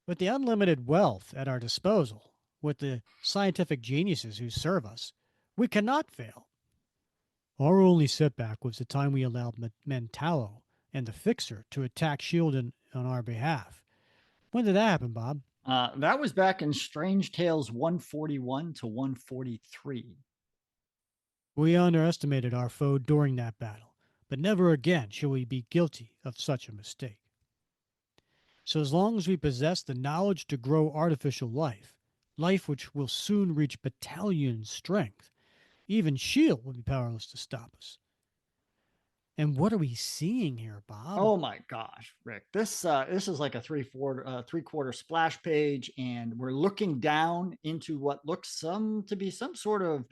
With the unlimited wealth at our disposal, with the scientific geniuses who serve us, we cannot fail. Our only setback was the time we allowed Mentalo and the Fixer to attack S.H.I.E.L.D. on our behalf. When did that happen, Bob? That was back in Strange Tales 141 to 143. We underestimated our foe during that battle, but never again shall we be guilty of such a mistake. So as long as we possess the knowledge to grow artificial life, life which will soon reach battalion strength, even S.H.I.E.L.D. will be powerless to stop us. And what are we seeing here, Bob? Oh my gosh, Rick! This is like a three-quarter splash page, and we're looking down into what looks to be some sort of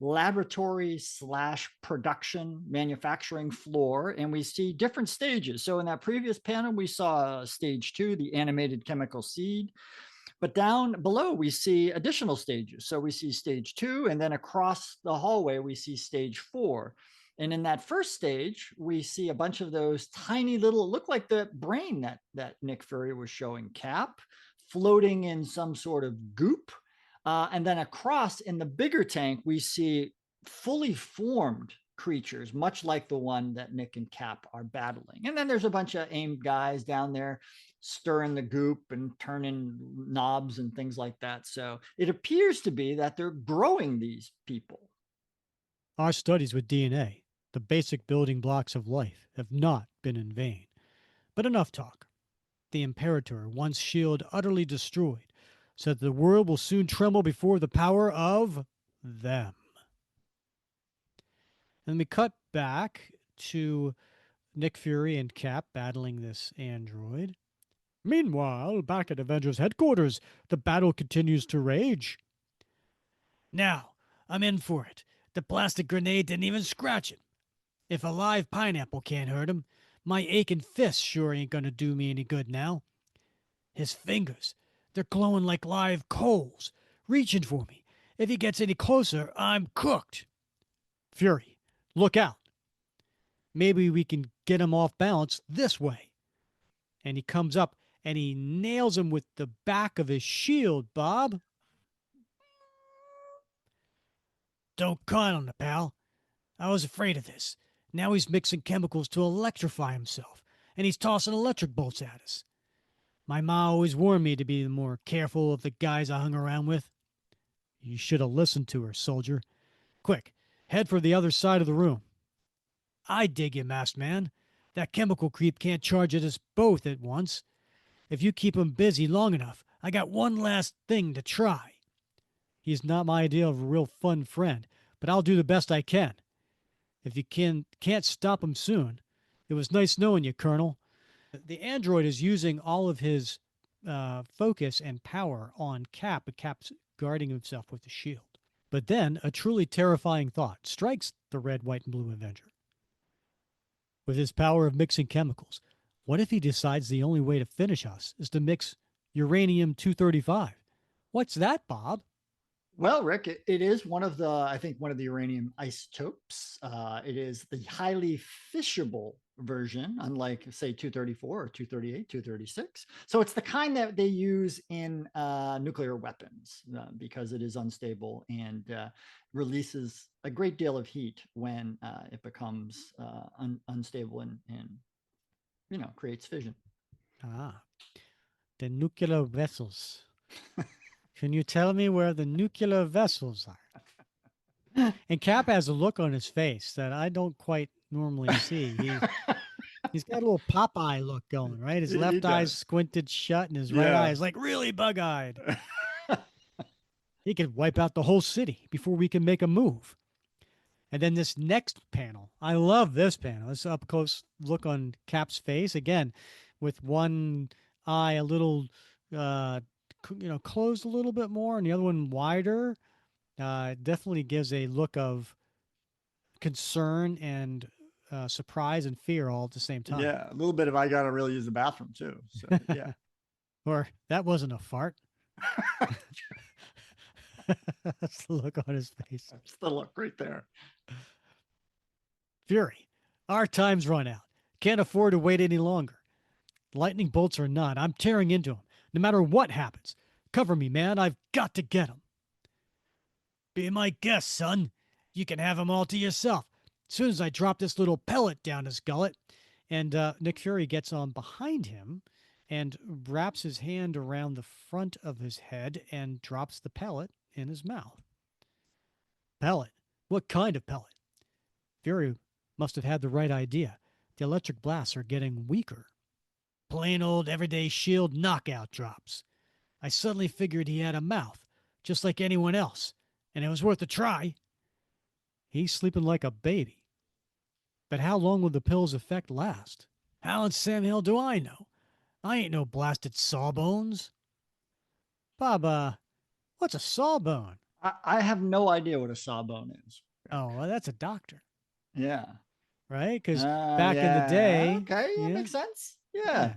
laboratory / production manufacturing floor, and we see different stages. So in that previous panel, we saw stage 2, the animated chemical seed. But down below, we see additional stages. So we see stage 2, and then across the hallway, we see stage 4. And in that first stage, we see a bunch of those tiny little, look like the brain that Nick Fury was showing Cap, floating in some sort of goop. And then across in the bigger tank, we see fully formed creatures, much like the one that Nick and Cap are battling. And then there's a bunch of AIM guys down there stirring the goop and turning knobs and things like that. So it appears to be that they're growing these people. Our studies with DNA, the basic building blocks of life, have not been in vain. But enough talk. The Imperator wants S.H.I.E.L.D. utterly destroyed, so that the world will soon tremble before the power of them. And we cut back to Nick Fury and Cap battling this android. Meanwhile, back at Avengers headquarters, the battle continues to rage. Now, I'm in for it. The plastic grenade didn't even scratch him. If a live pineapple can't hurt him, my aching fist sure ain't gonna do me any good now. His fingers, they're glowing like live coals, reaching for me. If he gets any closer, I'm cooked. Fury, look out. Maybe we can get him off balance this way. And he comes up and he nails him with the back of his shield, Bob. Don't count on it, pal. I was afraid of this. Now he's mixing chemicals to electrify himself, and he's tossing electric bolts at us. My ma always warned me to be more careful of the guys I hung around with. You should have listened to her, soldier. Quick, head for the other side of the room. I dig you, masked man. That chemical creep can't charge at us both at once. If you keep him busy long enough, I got one last thing to try. He's not my idea of a real fun friend, but I'll do the best I can. If you can't stop him soon. It was nice knowing you, Colonel. The android is using all of his focus and power on Cap, but Cap's guarding himself with the shield. But then a truly terrifying thought strikes the red, white, and blue Avenger. With his power of mixing chemicals, what if he decides the only way to finish us is to mix uranium-235? What's that, Bob? Well, Rick, it is one of the, I think, one of the uranium isotopes. It is the highly fissionable version, unlike, say, 234 or 238, 236. So it's the kind that they use in nuclear weapons because it is unstable and releases a great deal of heat when it becomes unstable and creates fission. Ah, the nuclear vessels. Can you tell me where the nuclear vessels are? And Cap has a look on his face that I don't quite normally see. He's got a little Popeye look going, right? His left eye's squinted shut and his right eye is like really bug-eyed. He could wipe out the whole city before we can make a move. And then this next panel, I love this panel. This up-close look on Cap's face, again, with one eye a little closed a little bit more and the other one wider. Definitely gives a look of concern and surprise and fear all at the same time. Yeah, a little bit of I gotta really use the bathroom too. So yeah. Or that wasn't a fart. That's the look on his face. That's the look right there. Fury, our time's run out. Can't afford to wait any longer. Lightning bolts or not, I'm tearing into him. No matter what happens. Cover me, man. I've got to get him. Be my guest, son. You can have him all to yourself. As soon as I drop this little pellet down his gullet. And Nick Fury gets on behind him and wraps his hand around the front of his head and drops the pellet in his mouth. Pellet? What kind of pellet? Fury must have had the right idea. The electric blasts are getting weaker. Plain old everyday S.H.I.E.L.D. knockout drops. I suddenly figured he had a mouth, just like anyone else, and it was worth a try. He's sleeping like a baby. But how long will the pill's effect last? How in Sam Hill do I know? I ain't no blasted sawbones. Bob, what's a sawbone? I have no idea what a sawbone is. Oh, well, that's a doctor. Yeah. Right? Because back in the day. Okay, that makes sense. Yeah.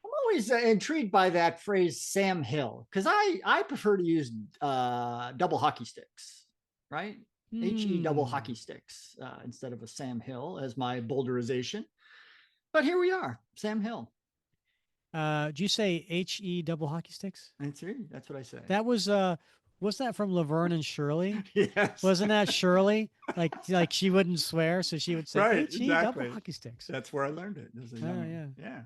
I'm always intrigued by that phrase, Sam Hill, because I prefer to use double hockey sticks, right? H-E double hockey sticks instead of a Sam Hill as my boulderization. But here we are, Sam Hill. Do you say H-E double hockey sticks? That's right. That's what I say. That was wasn't that from Laverne and Shirley? Yes. Wasn't that Shirley? Like she wouldn't swear, so she would say Right. HE double Exactly. hockey sticks. That's where I learned it as a Oh young. yeah. Yeah.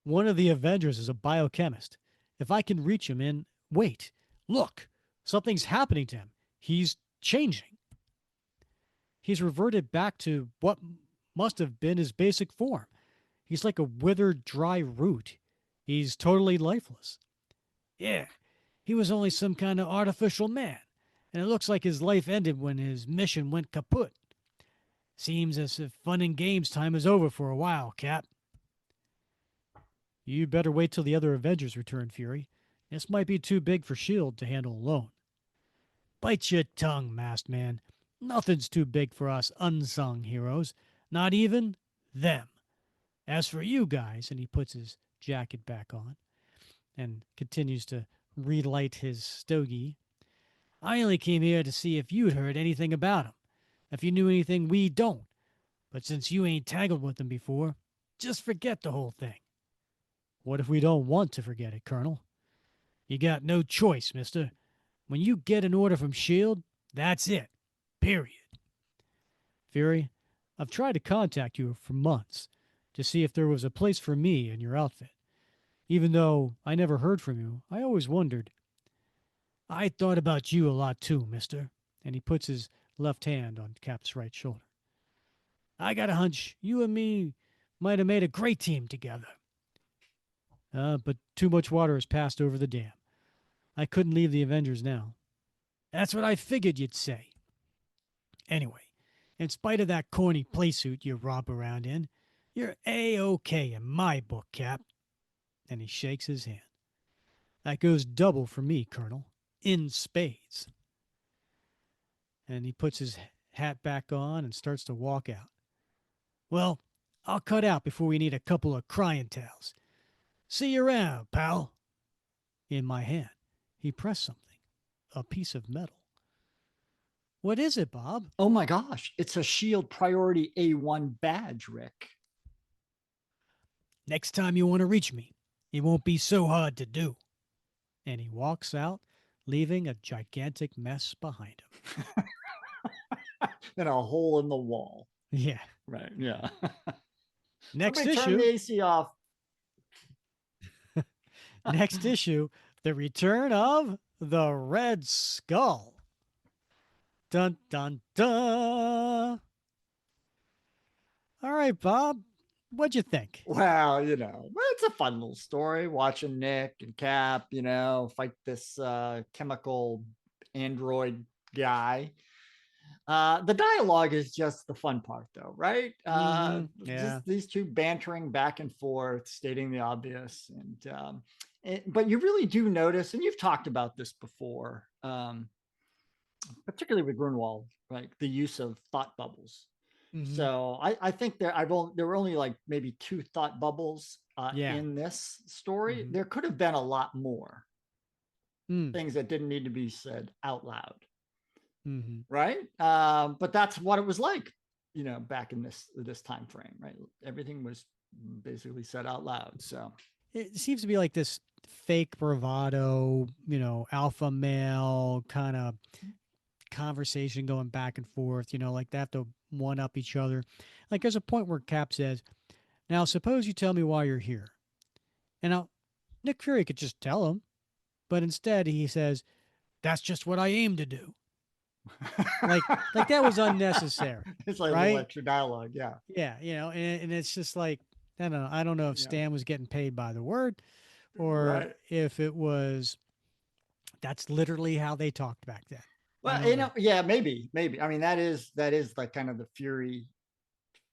One of the Avengers is a biochemist. If I can reach him in, wait, look, something's happening to him. He's changing. He's reverted back to what must have been his basic form. He's like a withered, dry root. He's totally lifeless. Yeah, he was only some kind of artificial man, and it looks like his life ended when his mission went kaput. Seems as if fun and games time is over for a while, Cap. You better wait till the other Avengers return, Fury. This might be too big for S.H.I.E.L.D. to handle alone. Bite your tongue, masked man. Nothing's too big for us unsung heroes. Not even them. As for you guys, and he puts his jacket back on and continues to relight his stogie, I only came here to see if you'd heard anything about him, if you knew anything we don't. But since you ain't tangled with him before, just forget the whole thing. What if we don't want to forget it, Colonel? You got no choice, mister. When you get an order from S.H.I.E.L.D., that's it. Period. Fury, I've tried to contact you for months to see if there was a place for me in your outfit. Even though I never heard from you, I always wondered. I thought about you a lot too, mister. And he puts his left hand on Cap's right shoulder. I got a hunch you and me might have made a great team together. But too much water has passed over the dam. I couldn't leave the Avengers now. That's what I figured you'd say. Anyway, in spite of that corny playsuit you romp around in, you're A-OK in my book, Cap. And he shakes his hand. That goes double for me, Colonel. In spades. And he puts his hat back on and starts to walk out. Well, I'll cut out before we need a couple of crying tales. See you around, pal. In my hand, he pressed something. A piece of metal. What is it, Bob? Oh my gosh. It's a S.H.I.E.L.D. Priority A1 badge, Rick. Next time you want to reach me, it won't be so hard to do. And he walks out, leaving a gigantic mess behind him. And a hole in the wall. Yeah. Right. Yeah. Next Somebody turn issue. the AC off. Next issue, the return of the Red Skull. Dun dun dun. All right, Bob. What'd you think? Well, it's a fun little story watching Nick and Cap, fight this chemical android guy. The dialogue is just the fun part, though, right? Yeah. Just these two bantering back and forth, stating the obvious. But you really do notice, and you've talked about this before, particularly with Grunwald, right? The use of thought bubbles. So I think there were only like maybe 2 thought bubbles in this story. There could have been a lot more things that didn't need to be said out loud, right? But that's what it was like, back in this time frame, right? Everything was basically said out loud. So it seems to be like this fake bravado, alpha male kind of conversation going back and forth, like they have to one up each other. Like there's a point where Cap says, now suppose you tell me why you're here. And now Nick Fury could just tell him, but instead he says, that's just what I aim to do. like that was unnecessary. It's like right? a little extra dialogue. Yeah. Yeah. And it's just like, I don't know if Stan was getting paid by the word or if it was, that's literally how they talked back then. Well, yeah, maybe. I mean, that is like kind of the Fury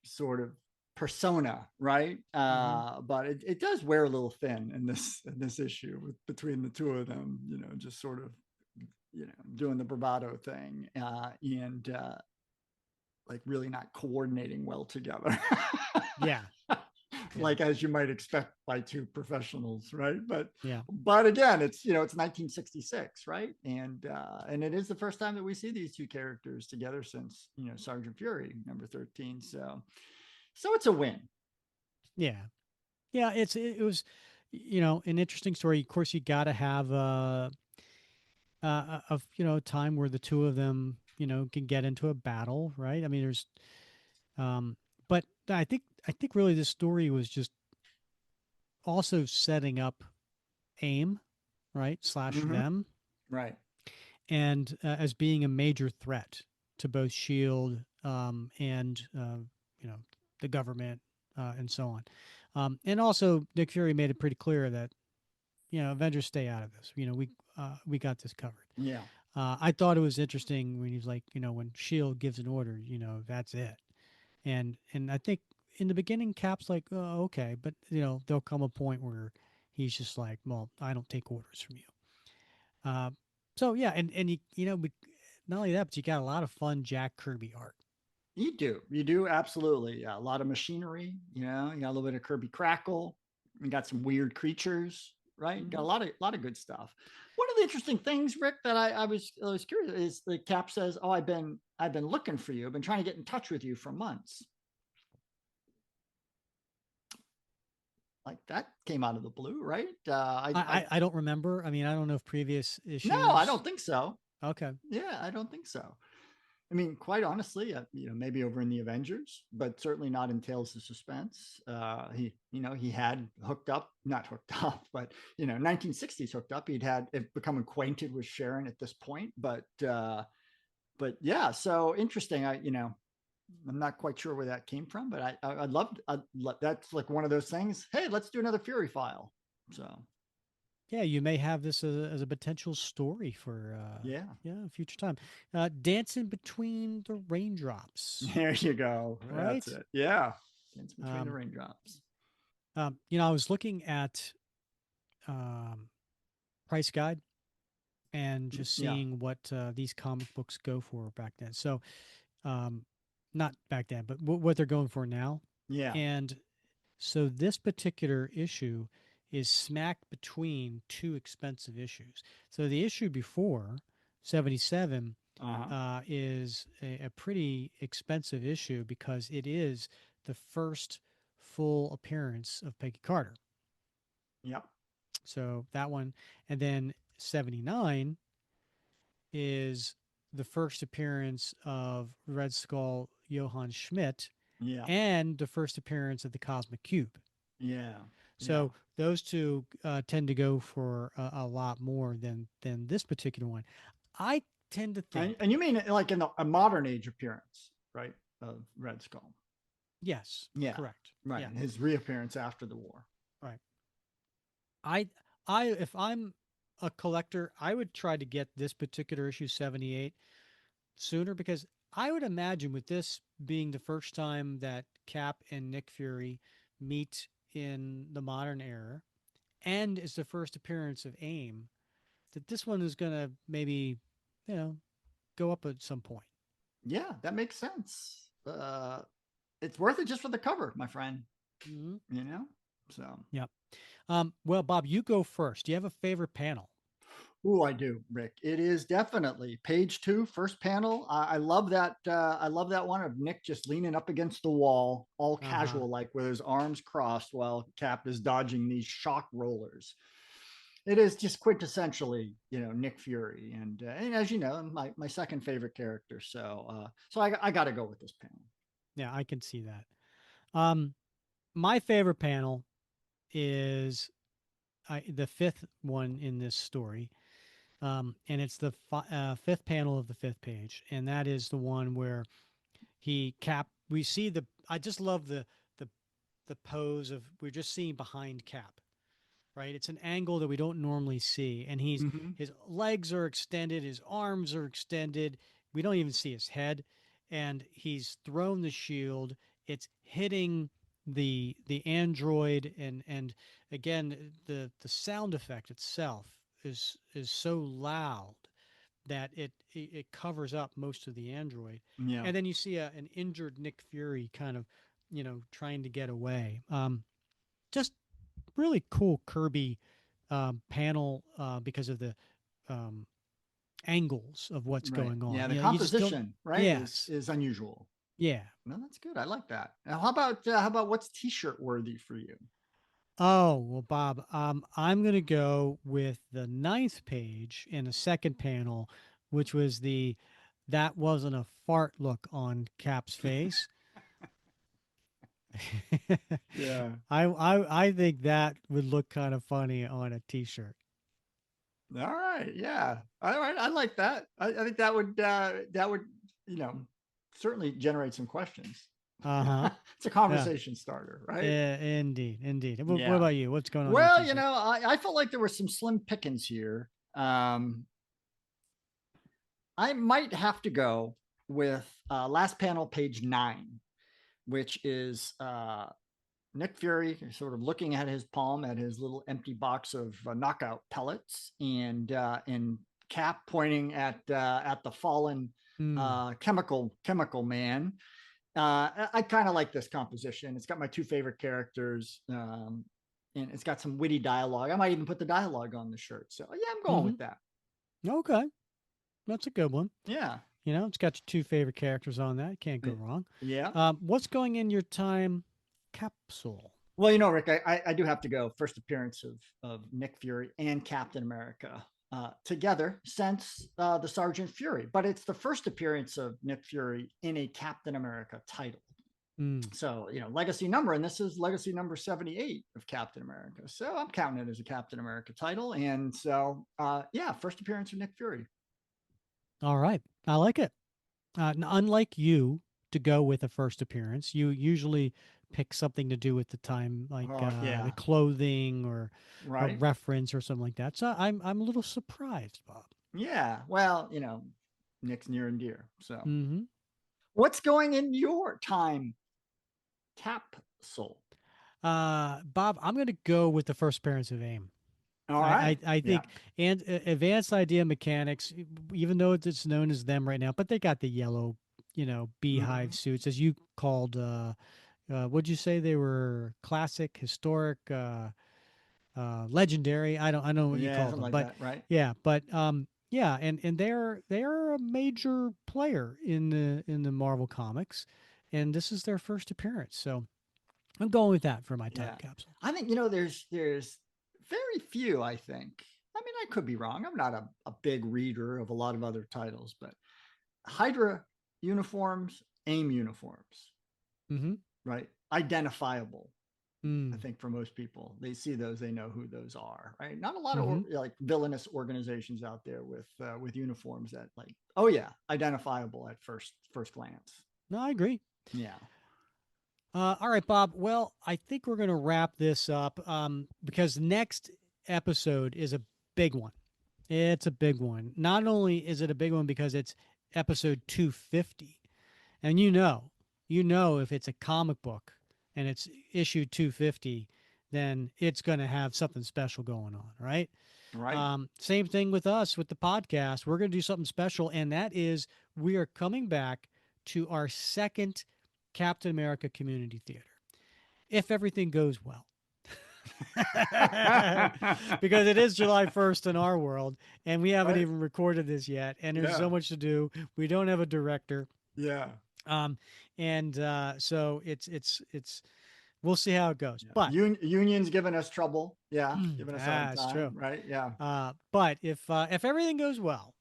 sort of persona, right? But it does wear a little thin in this issue between the two of them, just sort of, doing the bravado thing and like really not coordinating well together. Yeah. Like as you might expect by 2 professionals, right? But again, it's 1966, right? And it is the first time that we see these 2 characters together since Sergeant Fury number 13. So it's a win. Yeah. It was an interesting story. Of course, you got to have of a time where the two of them can get into a battle, right? I mean, there's um, but I think really this story was just also setting up AIM, right, slash Hmm. them, Right. and as being a major threat to both Shield and you know the government and so on. And also, Nick Fury made it pretty clear that Avengers stay out of this. We got this covered. Yeah. I thought it was interesting when he's like, when Shield gives an order, that's it. And I think in the beginning, Cap's like, oh, okay, but there'll come a point where he's just like, well, I don't take orders from you. Uh, so yeah, and not only that, but you got a lot of fun Jack Kirby art. You do absolutely. Yeah, a lot of machinery. You got a little bit of Kirby Crackle. You got some weird creatures, right? You got Mm-hmm. a lot of good stuff. One of the interesting things, Rick, that I was curious is the Cap says, "Oh, I've been looking for you. I've been trying to get in touch with you for months." Like that came out of the blue, right? I don't remember. I mean, I don't know if previous No, I issues. don't think so. Okay. Yeah, I don't think so. I mean, quite honestly, maybe over in the Avengers, but certainly not in Tales of Suspense. He had hooked up, not hooked up, but 1960s hooked up. He'd had become acquainted with Sharon at this point, but yeah, so interesting. I'm not quite sure where that came from, but I'd love. That's like one of those things. Hey, let's do another Fury file. So Yeah, you may have this as a potential story for yeah, future time. Dancing between the raindrops, there you go. That's right? it. Yeah, it's between the Um, raindrops. I was looking at um, price guide and just Yeah, seeing what these comic books go for back then. So, um, not back then, but what they're going for now. yeah. And so this particular issue is smack between two expensive issues. So the issue before 77 Uh-huh. is a pretty expensive issue because it is the first full appearance of Peggy Carter. Yep. So that one, and then 79 is the first appearance of Red Skull Johann Schmidt Yeah. and the first appearance of the Cosmic Cube. Yeah. Yeah. So those two tend to go for a lot more than this particular one. I tend to And, think, and you mean like in a modern age appearance, right? Of Red Skull. yes, Yeah. correct. Right. Yeah, His reappearance after the war. right. I if I'm a collector, I would try to get this particular issue 78 sooner because I would imagine with this being the first time that Cap and Nick Fury meet in the modern era and it's the first appearance of AIM, that this one is going to maybe, you know, go up at some point. Yeah, that makes sense. It's worth it just for the cover, my friend. Mm-hmm. You know? So Yep. Well, Bob, you go first. Do you have a favorite panel? oh, I do, Rick. It is definitely page 2, first panel. I love that. I love that one of Nick just leaning up against the wall, all Uh huh. casual, like with his arms crossed, while Cap is dodging these shock rollers. It is just quintessentially, Nick Fury, and as you know, my second favorite character. So I got to go with this panel. Yeah, I can see that. My favorite panel is the fifth one in this story. And it's the fifth panel of the fifth page. And that is the one where we see I just love the, the pose of, we're just seeing behind Cap, right? It's an angle that we don't normally see. And Mm-hmm. his legs are extended, his arms are extended. We don't even see his head. And he's thrown the shield. It's hitting the android and again the sound effect itself is so loud that it covers up most of the android. Yeah, And then you see an injured Nick Fury kind of trying to get away. Just really cool Kirby panel because of the um, angles of what's right. going on. Yeah, the You just don't. composition, right, is Yes. is unusual. Yeah. No, that's good. I like that. Now, how about what's T-shirt worthy for you? Oh, well, Bob, I'm going to go with the ninth page in the second panel, which was the that wasn't a fart look on Cap's face. Yeah. I think that would look kind of funny on a t-shirt. All right. Yeah. All right. I like that. I think that would, you know, certainly generate some questions. Uh-huh. It's a Yeah. conversation starter, right? Indeed, indeed. What Yeah. about you? What's going on your Well, t-shirt? I felt like there were some slim pickings here. I might have to go with last panel, page 9, which is Nick Fury sort of looking at his palm at his little empty box of knockout pellets, and Cap pointing at the fallen Hmm. chemical man. I kind of like this composition. It's got my two favorite characters, and it's got some witty dialogue. I might even put the dialogue on the shirt. So yeah, I'm going Mm-hmm. with that. Okay. That's a good one. Yeah, You know, it's got your two favorite characters on that. Can't go wrong. yeah. What's going in your time capsule? Well, Rick, I do have to go. First appearance of Nick Fury and Captain America together since the Sergeant Fury, but it's the first appearance of Nick Fury in a Captain America title. Mm. So, legacy number, and this is legacy number 78 of Captain America. So I'm counting it as a Captain America title. And so, yeah, first appearance of Nick Fury. All right. I like it. Unlike you to go with a first appearance, you usually pick something to do with the time, like Yeah, the clothing or a right. reference or something like that. So I'm a little surprised, Bob. Yeah. Well, Nick's near and dear. So, Mm-hmm. what's going in your time capsule? Bob, I'm going to go with the first appearance of AIM. All I, right. I, I Yeah. think and advanced idea mechanics, even though it's known as them right now, but they got the yellow, beehive Mhm. suits, as you called. Would you say they were classic, historic, legendary? I don't know what you Yeah, called something them, like but that, right? yeah, yeah, and they're a major player in the Marvel comics, and this is their first appearance, so I'm going with that for my time Yeah. capsule. I think, there's very few, I think. I mean, I could be wrong. I'm not a big reader of a lot of other titles, but Hydra uniforms, AIM uniforms, Mm-hmm. right? Identifiable. I Mm. think for most people, they see those, they know who those are, right? Not a lot Mm-hmm. of like villainous organizations out there with uniforms that like, oh yeah, identifiable at first glance. No, I agree. Yeah, All right, Bob. Well, I think we're going to wrap this up because next episode is a big one. It's a big one. Not only is it a big one because it's episode 250, and if it's a comic book and it's issue 250, then it's going to have something special going on, right? right. Same thing with us with the podcast. We're going to do something special, and that is we are coming back to our second Captain America Community Theater if everything goes well. Because it is July 1st in our world, and we haven't Right. even recorded this yet, and there's Yeah. so much to do. We don't have a director. Yeah. Um, and so it's we'll see how it goes. Yeah. But Union's giving us trouble. Yeah, giving us a hard that's true. time. Right. Yeah. But if everything goes well,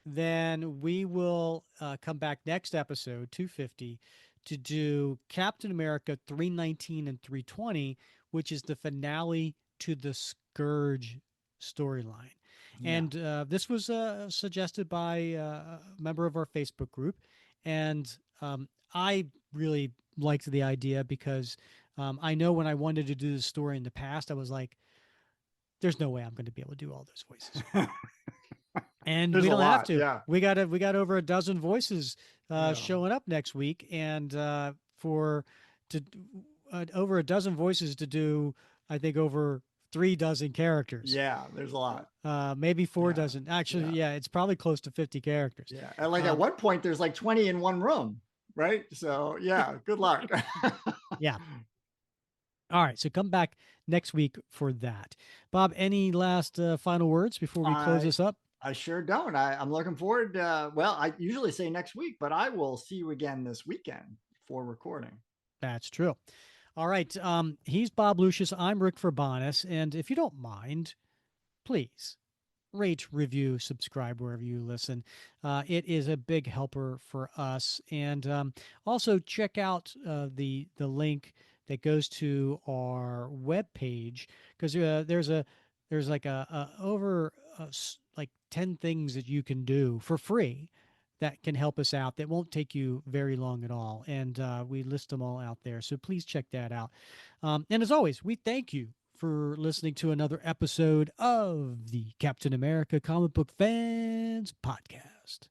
then we will come back next episode 250 to do Captain America 319 and 320, which is the finale to the Scourge storyline. Yeah. And this was suggested by a member of our Facebook group, and I really liked the idea because I know when I wanted to do this story in the past, I was like, "There's no way I'm going to be able to do all those voices." And There's we a don't have lot. to. Yeah. We got over a dozen voices Yeah. showing up next week, and for to over a dozen voices to do, I think over 3 dozen characters, Yeah. There's a lot. maybe four Yeah. dozen. Actually, Yeah. yeah, it's probably close to 50 characters. Yeah. And like at Um, one point, there's like 20 in one room. Right. So yeah. Good luck. yeah. All right, so come back next week for that. Bob, any last final words before we close I this up? I sure don't. I'm looking forward. Well, I usually say next week, but I will see you again this weekend for recording. That's true. All right. He's Bob Lucius. I'm Rick Verbanis. And if you don't mind, please rate, review, subscribe wherever you listen. It is a big helper for us. And also check out the link that goes to our web page because there's like a over like 10 things that you can do for free that can help us out that won't take you very long at all, and we list them all out there, so please check that out. And as always, we thank you for listening to another episode of the Captain America Comic Book Fans Podcast.